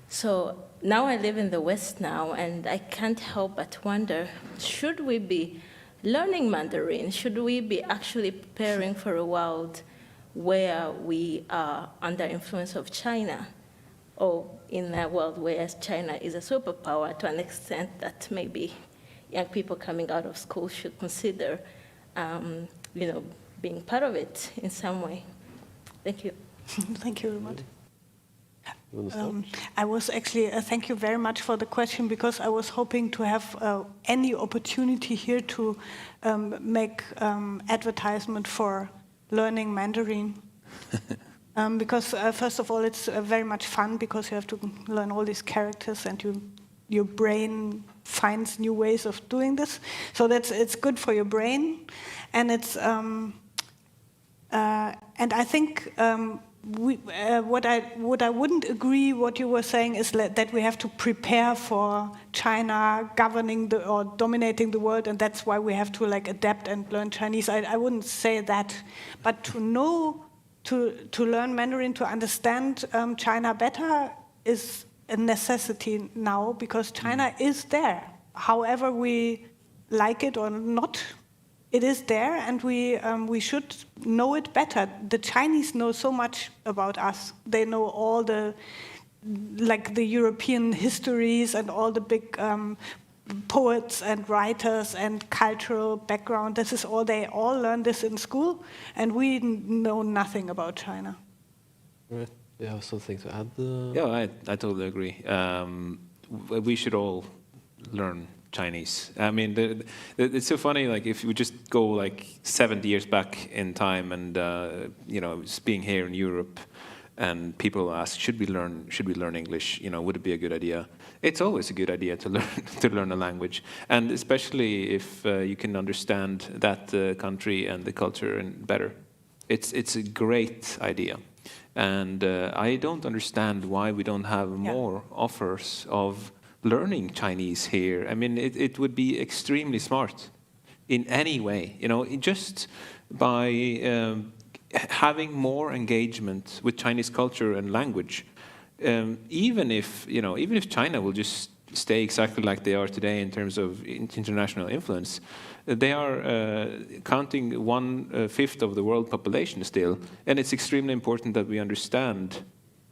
Speaker 17: So now I live in the West now, and I can't help but wonder, should we be learning Mandarin? Should we be actually preparing for a world where we are under influence of China, or in a world where China is a superpower to an extent that maybe young people coming out of school should consider, being part of it in some way? Thank you.
Speaker 8: Thank you very much. I was actually, thank you very much for the question, because I was hoping to have any opportunity here to make advertisement for learning Mandarin. Because first of all, it's very much fun, because you have to learn all these characters, and your brain finds new ways of doing this. So it's good for your brain, and it's and I think what I wouldn't agree what you were saying is that we have to prepare for China governing or dominating the world, and that's why we have to like adapt and learn Chinese. I wouldn't say that, but to learn Mandarin, to understand China better is a necessity now, because China is there. However we like it or not, it is there, and we should know it better. The Chinese know so much about us. They know all the European histories and all the big poets and writers and cultural background. This is all, they all learn this in school, and we know nothing about China.
Speaker 10: Right. You have something to add?
Speaker 9: Yeah, I totally agree. We should all learn Chinese. I mean, it's so funny. Like, if we just go like 70 years back in time, and being here in Europe, and people ask, should we learn English? Would it be a good idea? It's always a good idea to learn a language, and especially if you can understand that country and the culture better. It's a great idea, and I don't understand why we don't have more offers of learning Chinese here. I mean, it would be extremely smart in any way, just by having more engagement with Chinese culture and language. Even if China will just stay exactly like they are today in terms of international influence, they are counting 1/5 of the world population still, and it's extremely important that we understand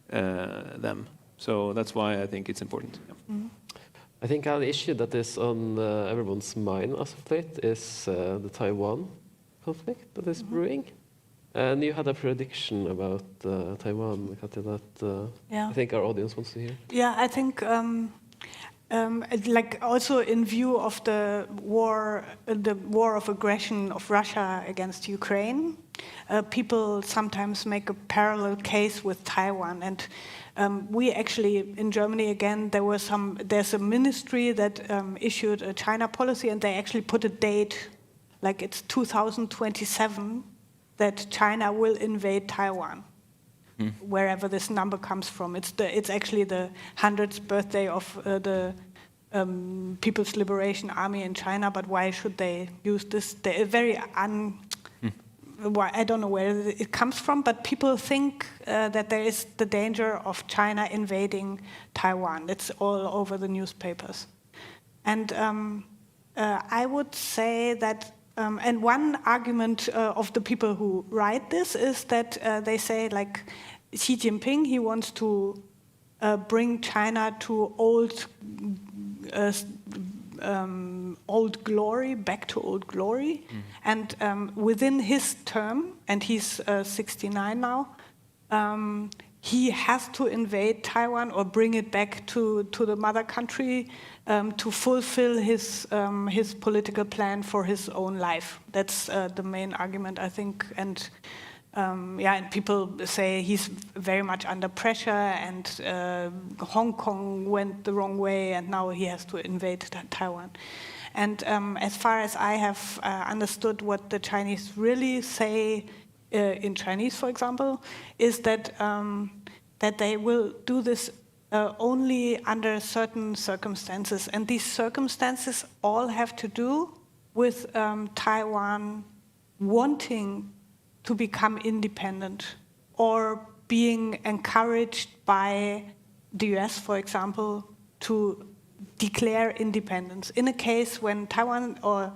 Speaker 9: them. So that's why I think it's important.
Speaker 10: Mm-hmm. I think an issue that is on everyone's mind as of late is the Taiwan conflict that is brewing. And you had a prediction about Taiwan, Katja, that I think our audience wants to hear.
Speaker 8: Yeah, I think also in view of the war of aggression of Russia against Ukraine, people sometimes make a parallel case with Taiwan. And we actually, in Germany again, there's a ministry that issued a China policy, and they actually put a date, like it's 2027, that China will invade Taiwan, wherever this number comes from. It's actually the 100th birthday of the People's Liberation Army in China, but why should they use this? They're very I don't know where it comes from, but people think that there is the danger of China invading Taiwan. It's all over the newspapers. And I would say that, and one argument of the people who write this is that they say, like, Xi Jinping, he wants to bring China to old glory, back to old glory. And within his term, and he's 69 now, he has to invade Taiwan or bring it back to the mother country to fulfill his political plan for his own life. That's the main argument, I think. And and people say he's very much under pressure, and Hong Kong went the wrong way, and now he has to invade Taiwan. And as far as I have understood, what the Chinese really say in Chinese, for example, is that that they will do this only under certain circumstances, and these circumstances all have to do with Taiwan wanting to become independent, or being encouraged by the US, for example, to declare independence. In a case when Taiwan or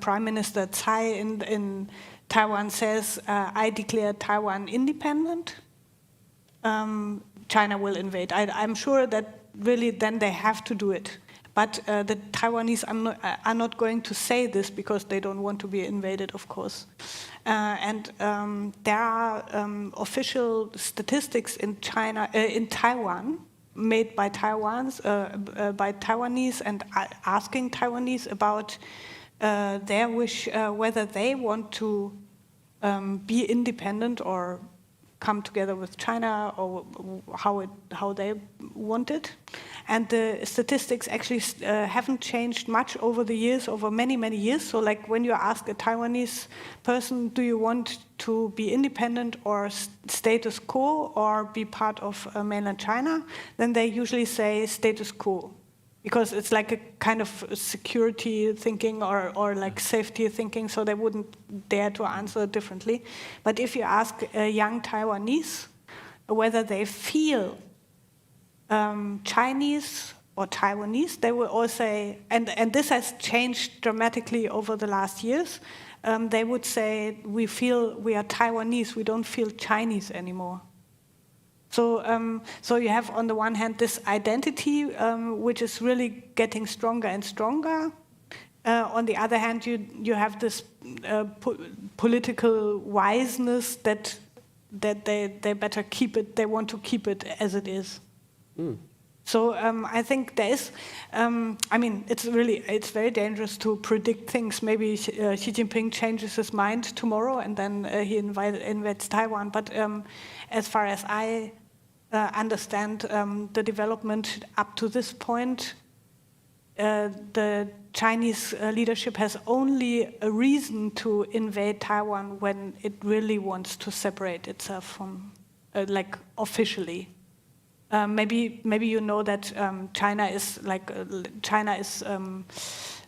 Speaker 8: Prime Minister Tsai in Taiwan says, I declare Taiwan independent, China will invade. I'm sure that really then they have to do it. But the Taiwanese are not going to say this because they don't want to be invaded, of course. And there are official statistics in Taiwan, made by Taiwanese, and asking Taiwanese about their wish, whether they want to be independent or come together with China or how they want it. And the statistics actually haven't changed much over the years, over many, many years. So like when you ask a Taiwanese person, do you want to be independent or status quo or be part of mainland China, then they usually say status quo. Because it's like a kind of security thinking or like safety thinking, so they wouldn't dare to answer differently. But if you ask a young Taiwanese whether they feel Chinese or Taiwanese, they will all say, and this has changed dramatically over the last years, they would say, we feel we are Taiwanese, we don't feel Chinese anymore. So you have on the one hand this identity, which is really getting stronger and stronger. On the other hand, you have this political wiseness that they better keep it. They want to keep it as it is. Mm. So I think there is. I mean, it's very dangerous to predict things. Maybe Xi Jinping changes his mind tomorrow, and then he invades Taiwan. But as far as I understand the development up to this point, the Chinese leadership has only a reason to invade Taiwan when it really wants to separate itself from, like, officially. Maybe you know that China is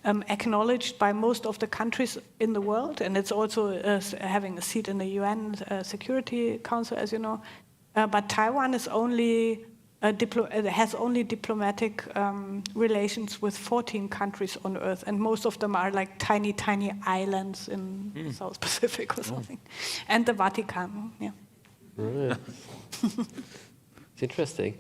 Speaker 8: acknowledged by most of the countries in the world, and it's also having a seat in the UN Security Council, as you know. But Taiwan is has only diplomatic relations with 14 countries on Earth, and most of them are like tiny islands in the South Pacific or something, and the Vatican. Yeah.
Speaker 10: Right. It's interesting.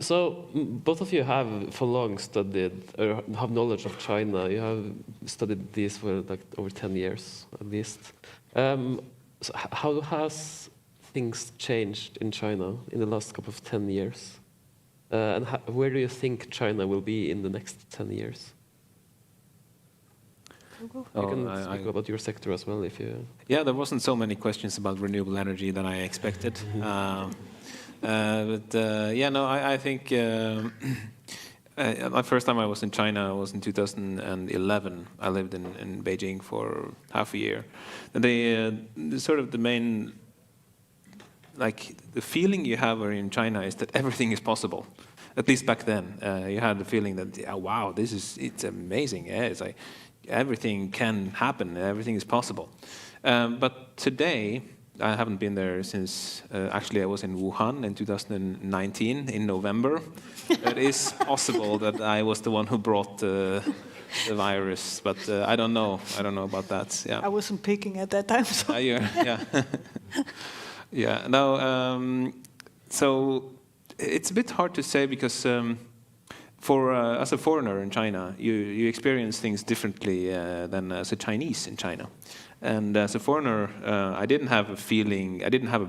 Speaker 10: So both of you have for long studied or have knowledge of China. You have studied this for like over 10 years at least. So how has things changed in China in the last couple of 10 years? And where do you think China will be in the next 10 years? You can speak about your sector as well, if you...
Speaker 9: Yeah, there wasn't so many questions about renewable energy than I expected. I think my first time I was in China was in 2011. I lived in Beijing for half a year. And the main, like, the feeling you have in China is that everything is possible. At least back then, you had the feeling that, wow, it's amazing. Yeah, it's like everything can happen, everything is possible. But today, I haven't been there since, actually I was in Wuhan in 2019, in November. It is possible that I was the one who brought the virus, but I don't know about that. Yeah.
Speaker 8: I wasn't peeking at that time. So.
Speaker 9: Yeah. Yeah. No. So it's a bit hard to say because as a foreigner in China, you experience things differently than as a Chinese in China. And as a foreigner, I didn't have a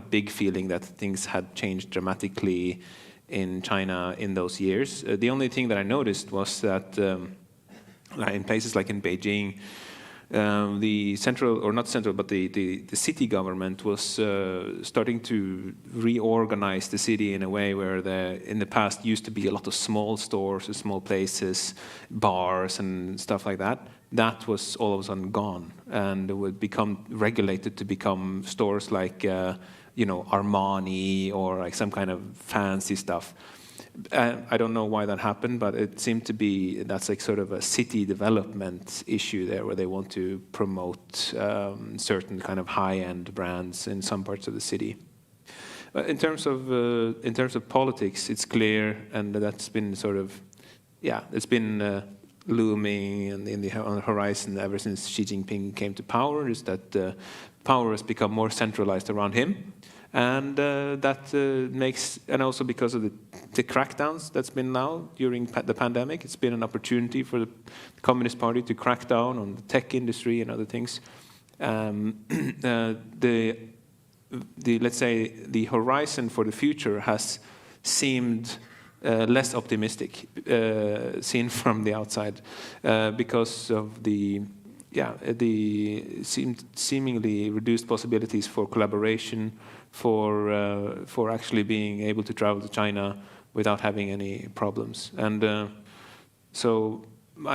Speaker 9: big feeling that things had changed dramatically in China in those years. The only thing that I noticed was that in places like in Beijing, the city government was starting to reorganize the city in a way where in the past used to be a lot of small stores, small places, bars and stuff like that. That was all of a sudden gone, and it would become regulated to become stores like Armani or like some kind of fancy stuff. I don't know why that happened, but it seemed to be that's like sort of a city development issue there, where they want to promote certain kind of high-end brands in some parts of the city. In terms of politics, it's clear, and that's been it's been looming on the horizon ever since Xi Jinping came to power, is that power has become more centralized around him. And that makes, and also because of the crackdowns that's been now during the pandemic, it's been an opportunity for the Communist Party to crack down on the tech industry and other things. Let's say the horizon for the future has seemed less optimistic, seen from the outside, because of the seemingly reduced possibilities for collaboration, for actually being able to travel to China without having any problems. And so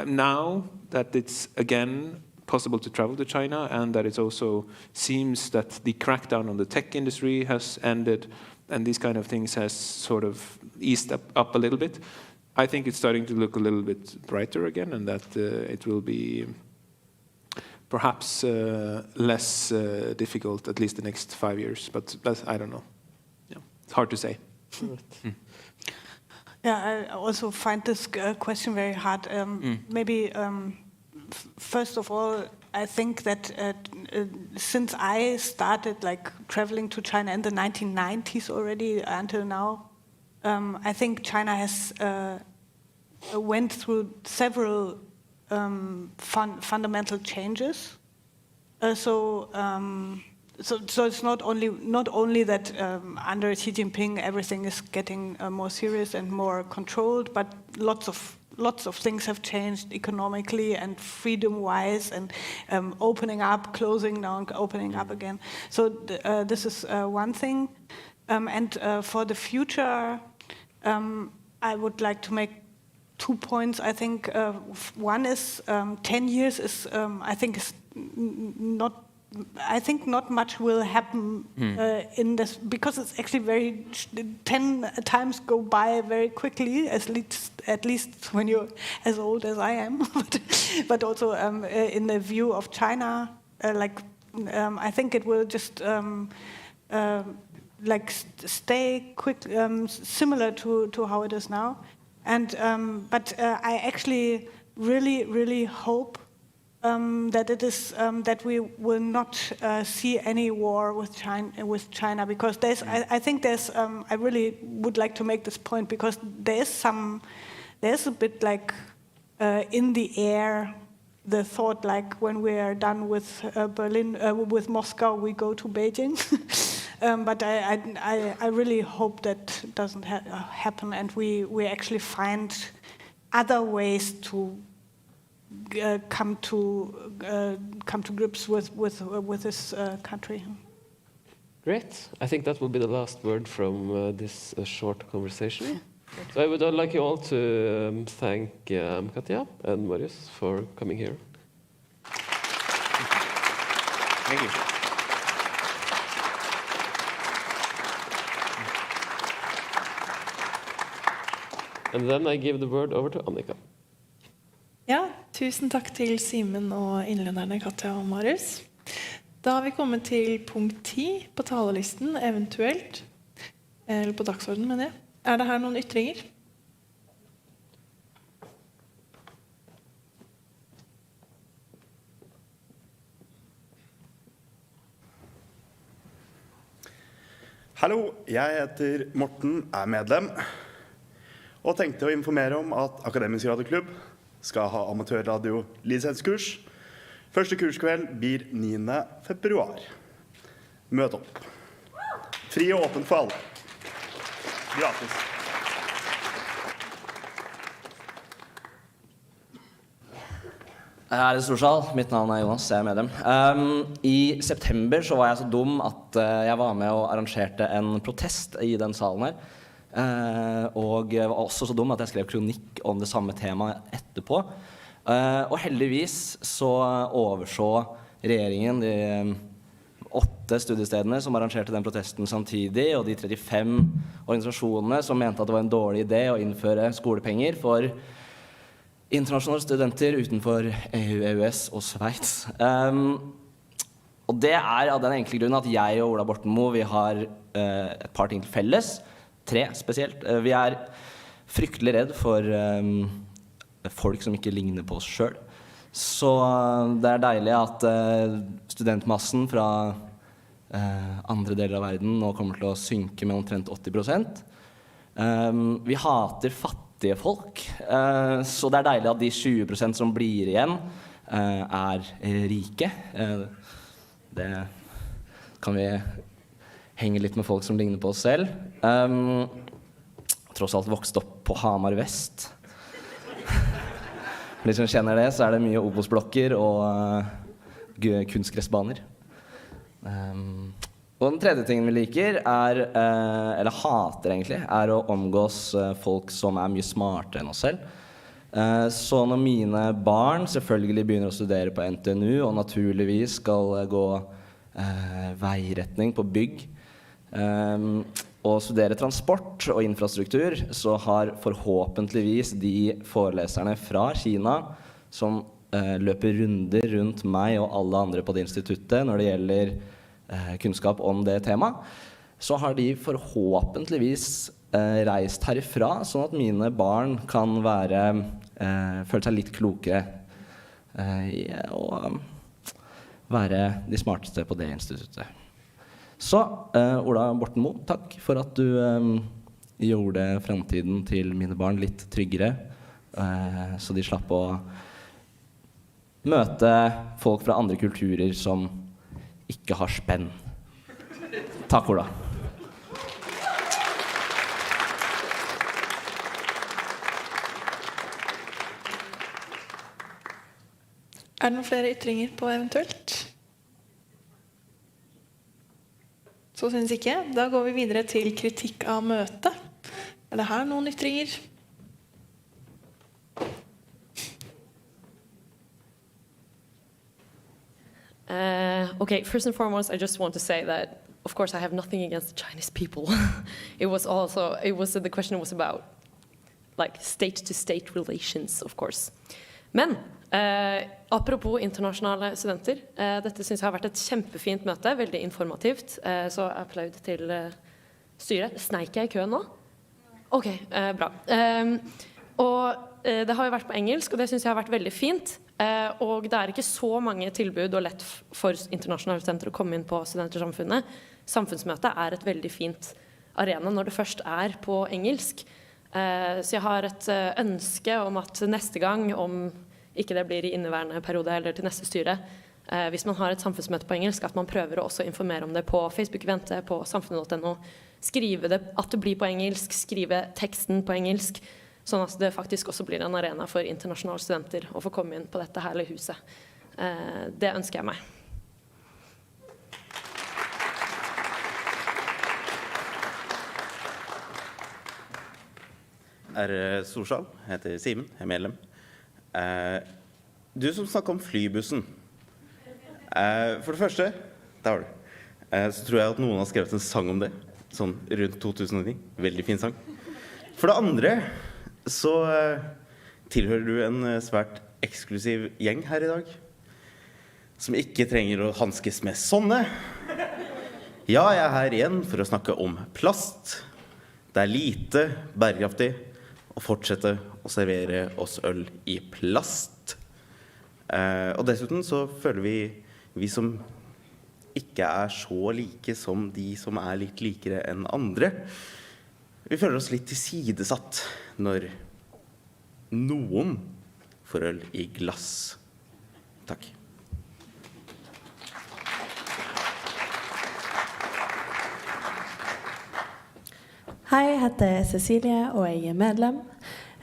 Speaker 9: now that it's again possible to travel to China, and that it also seems that the crackdown on the tech industry has ended, and these kind of things has sort of eased up a little bit, I think it's starting to look a little bit brighter again, and that it will be perhaps less difficult, at least the next 5 years. But I don't know. Yeah, it's hard to say.
Speaker 8: Yeah, I also find this question very hard. Maybe first of all, I think that since I started like traveling to China in the 1990s already until now, I think China has went through several fundamental changes. So it's not only that under Xi Jinping everything is getting more serious and more controlled, but lots of things have changed economically and freedom-wise, and opening up, closing down, opening up again. So this is one thing. And for the future, I would like to make 2 points. I think one is 10 years is I think not much will happen in this, because it's actually 10 times go by very quickly, at least when you're as old as I am, but also in the view of China, I think it will just stay quick, similar to how it is now. And but I actually really hope that it is that we will not see any war with China, because I think there's I really would like to make this point, because there's a bit like in the air the thought, like when we are done with Berlin, with Moscow, we go to Beijing. But I really hope that doesn't happen, and we actually find other ways to come to grips with this country.
Speaker 10: Great. I think that will be the last word from this short conversation. So I would like you all to thank Katja and Marius for coming here.
Speaker 9: Thank you.
Speaker 10: And then I give the word over to Annika.
Speaker 1: Ja, tusen takk til Simen og innlederne Katja og Marius. Da har vi kommet til punkt 10 på talerlisten, eventuelt, eller på dagsordenen med det. Er det her noen ytringer?
Speaker 18: Hallo, jeg heter Morten, er medlem, og tenkte å informere om at Akademisk Radioklubb skal ha amatørradio-lisenskurs. Første kurskveld blir 9. februar. Møt opp. Fri og åpen for alle. Gratis.
Speaker 19: Her er Storsal. Mitt navn er Jonas, jeg er medlem. I september så var jeg så dum at jeg var med og arrangerte en protest i den salen her. Og jeg var også så dum at jeg skrev kronikk om det samme temaet etterpå. Og heldigvis så overså regjeringen de 8 studiestedene som arrangerte den protesten samtidig, og de 35 organisasjonene som mente at det var en dårlig idé å innføre skolepenger for internasjonale studenter utenfor EU, EØS og Sveits. Og det er av den enkle grunnen at jeg og Ola Borten Moe, vi har et par ting til felles, 3 spesielt. Vi er fryktelig redd for folk som ikke ligner på oss selv. Så det er deilig at studentmassen fra andre deler av verden nå kommer til å synke med omtrent 80%. Vi hater fattige folk, så det er deilig at de 20% som blir igjen er rike. Det kan vi henge litt med folk som ligner på oss selv. Tross alt vokst opp på Hamar Vest. For de som kjenner det, så er det mye obosblokker og kunstgressbaner. Og den tredje tingen vi liker eller hater egentlig, å omgås folk som mye smartere enn oss selv. Så når mine barn selvfølgelig begynner å studere på NTNU, og naturligvis skal gå veiretning på bygg, og studere transport og infrastruktur, så har forhåpentligvis de foreleserne fra Kina som løper runder rundt meg og alle andre på det instituttet når det gjelder kunnskap om det temaet, så har de forhåpentligvis reist herifra, sånn at mine barn kan føle seg litt klokere og være de smarteste på det instituttet. Så, Ola Borten Moe, takk for at du gjorde fremtiden til mine barn litt tryggere, så de slapp å møte folk fra andre kulturer som ikke har spenn. Takk, Ola.
Speaker 1: Det noen flere ytringer på eventuelt? Så synes ikke. Da går vi videre til kritikk av møtet. Det her noen ytringer?
Speaker 16: Okay, first and foremost, I just want to say that, of course, I have nothing against the Chinese people. The question was about, like, state-to-state relations, of course. Men, apropos internasjonale studenter, dette synes jeg har vært et kjempefint møte, veldig informativt, så applaud til styret. Sneik jeg i køen nå? Ok, bra. Og det har jo vært på engelsk, og det synes jeg har vært veldig fint. Og det ikke så mange tilbud og lett for internasjonale studenter å komme inn på studentersamfunnet. Samfunnsmøte et veldig fint arena når det først på engelsk. Så jeg har et ønske om at neste gang, om ikke det blir i inneværende periode eller til neste styre, hvis man har et samfunnsmøte på engelsk, at man prøver å også informere om det på Facebook-eventet, på samfunnet.no, skrive det at det blir på engelsk, skrive teksten på engelsk, sånn at det faktisk også blir en arena for internasjonale studenter å få komme inn på dette herlige huset. Det ønsker jeg meg.
Speaker 3: Storsal, jeg heter Simen, jeg medlem. Du som snakket om flybussen. For det første, der var du. Så tror jeg at noen har skrevet en sang om det, sånn rundt 2009. Veldig fin sang. For det andre, så tilhører du en svært eksklusiv gjeng her i dag, som ikke trenger å hanskes med sånne. Ja, jeg her igjen for å snakke om plast. Det lite bærekraftig å fortsette å servere oss øl i plast. Og dessuten så føler vi som ikke så like som de som litt likere enn andre, vi føler oss litt tilsidesatt når noen får øl i glass. Takk.
Speaker 20: Hei, jeg heter Cecilie, og jeg medlem.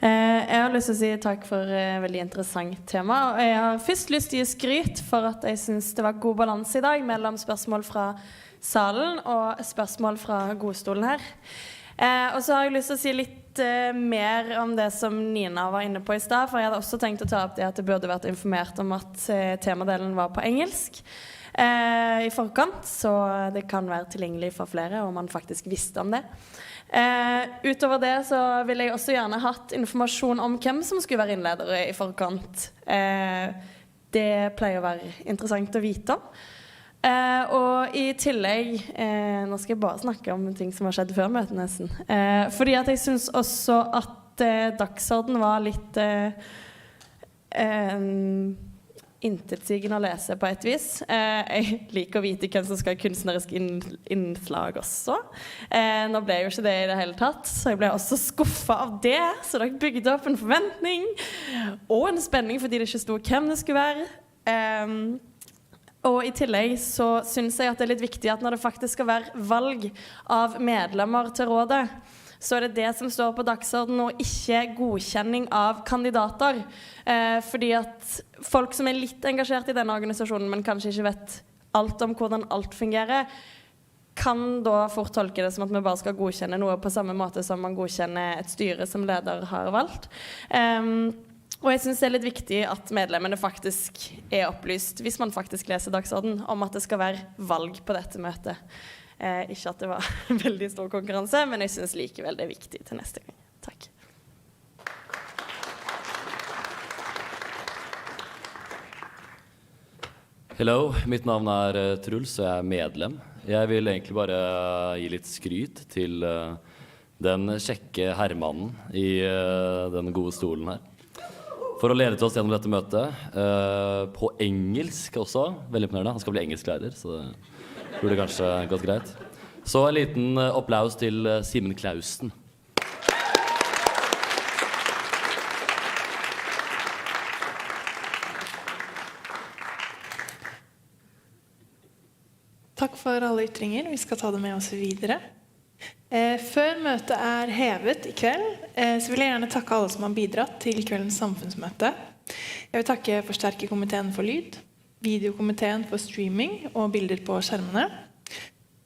Speaker 20: Jeg har lyst til å si takk for et veldig interessant tema. Og jeg har først lyst til å gi skryt for at jeg synes det var god balanse i dag mellom spørsmål fra salen og spørsmål fra godstolen her. Og så har jeg lyst til å si litt mer om det som Nina var inne på i sted, for jeg hadde også tenkt å ta opp det at det burde vært informert om at temadelen var på engelsk i forkant, så det kan være tilgjengelig for flere om man faktisk visste om det. Utover det så ville jeg også gjerne hatt informasjon om hvem som skulle være innledere i forkant. Det pleier å være interessant å vite om. Og i tillegg, nå skal jeg bare snakke om ting som har skjedd før møtet nesten, fordi at jeg synes også at dagsorden var litt intetsigende å lese på et vis. Jeg liker å vite hvem som skal ha kunstnerisk innslag også. Nå ble jo ikke det i det hele tatt, så jeg ble også skuffet av det, så dere bygde opp en forventning og en spenning fordi det ikke stod hvem det skulle være. Og i tillegg så synes jeg at det litt viktig at når det faktisk skal være valg av medlemmer til rådet, så det det som står på dagsorden og ikke godkjenning av kandidater. Fordi at folk som litt engasjert i denne organisasjonen, men kanskje ikke vet alt om hvordan alt fungerer, kan da fort tolke det som at vi bare skal godkjenne noe på samme måte som man godkjenner et styre som leder har valgt. Og jeg synes det litt viktig at medlemmene faktisk opplyst, hvis man faktisk leser dagsorden, om at det skal være valg på dette møtet. Ikke at det var veldig stor konkurranse, men jeg synes likevel det viktig til neste gang. Takk.
Speaker 21: Hello, mitt navn Truls, og jeg medlem. Jeg vil egentlig bare gi litt skryt til den kjekke herremannen i den gode stolen her. For å lede til oss gjennom dette møtet, på engelsk også, veldig imponerende. Han skal bli engelsklærer, så det burde kanskje gått greit. Så en liten applaus til Simen Klausen.
Speaker 1: Takk for alle ytringer. Vi skal ta det med oss videre. Før møtet hevet i kveld, så vil jeg gjerne takke alle som har bidratt til kveldens samfunnsmøte. Jeg vil takke forsterkerkomiteen for lyd, videokomiteen for streaming og bilder på skjermene,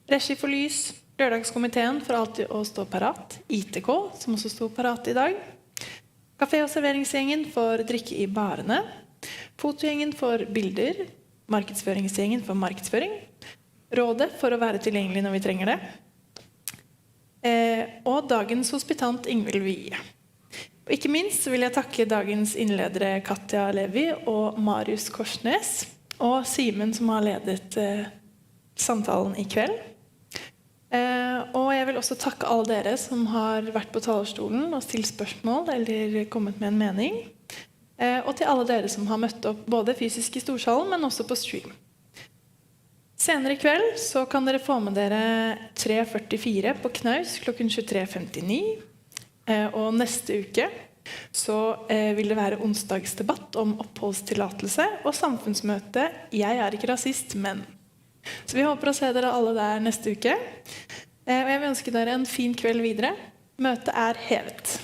Speaker 1: regi for lys, lørdagskomiteen for alltid å stå parat, ITK, som også sto parat i dag, kafé- og serveringsgjengen for drikke i barene, fotogjengen for bilder, markedsføringsgjengen for markedsføring, rådet for å være tilgjengelig når vi trenger det, og dagens hospitant Ingvild Vie. Og ikke minst vil jeg takke dagens innledere Katja Levi og Marius Korsnes, og Simen som har ledet samtalen i kveld. Og jeg vil også takke alle dere som har vært på talerstolen og stilt spørsmål eller kommet med en mening. Og til alle dere som har møtt opp både fysisk i storsalen, men også på stream. Senere i kveld så kan dere få med dere 3:44 på Knaus klokken 23:59. Og neste uke så vil det være onsdagsdebatt om oppholdstillatelse og samfunnsmøte Jeg ikke rasist, men. Så vi håper å se dere alle der neste uke. Og jeg vil ønske dere en fin kveld videre. Møtet hevet.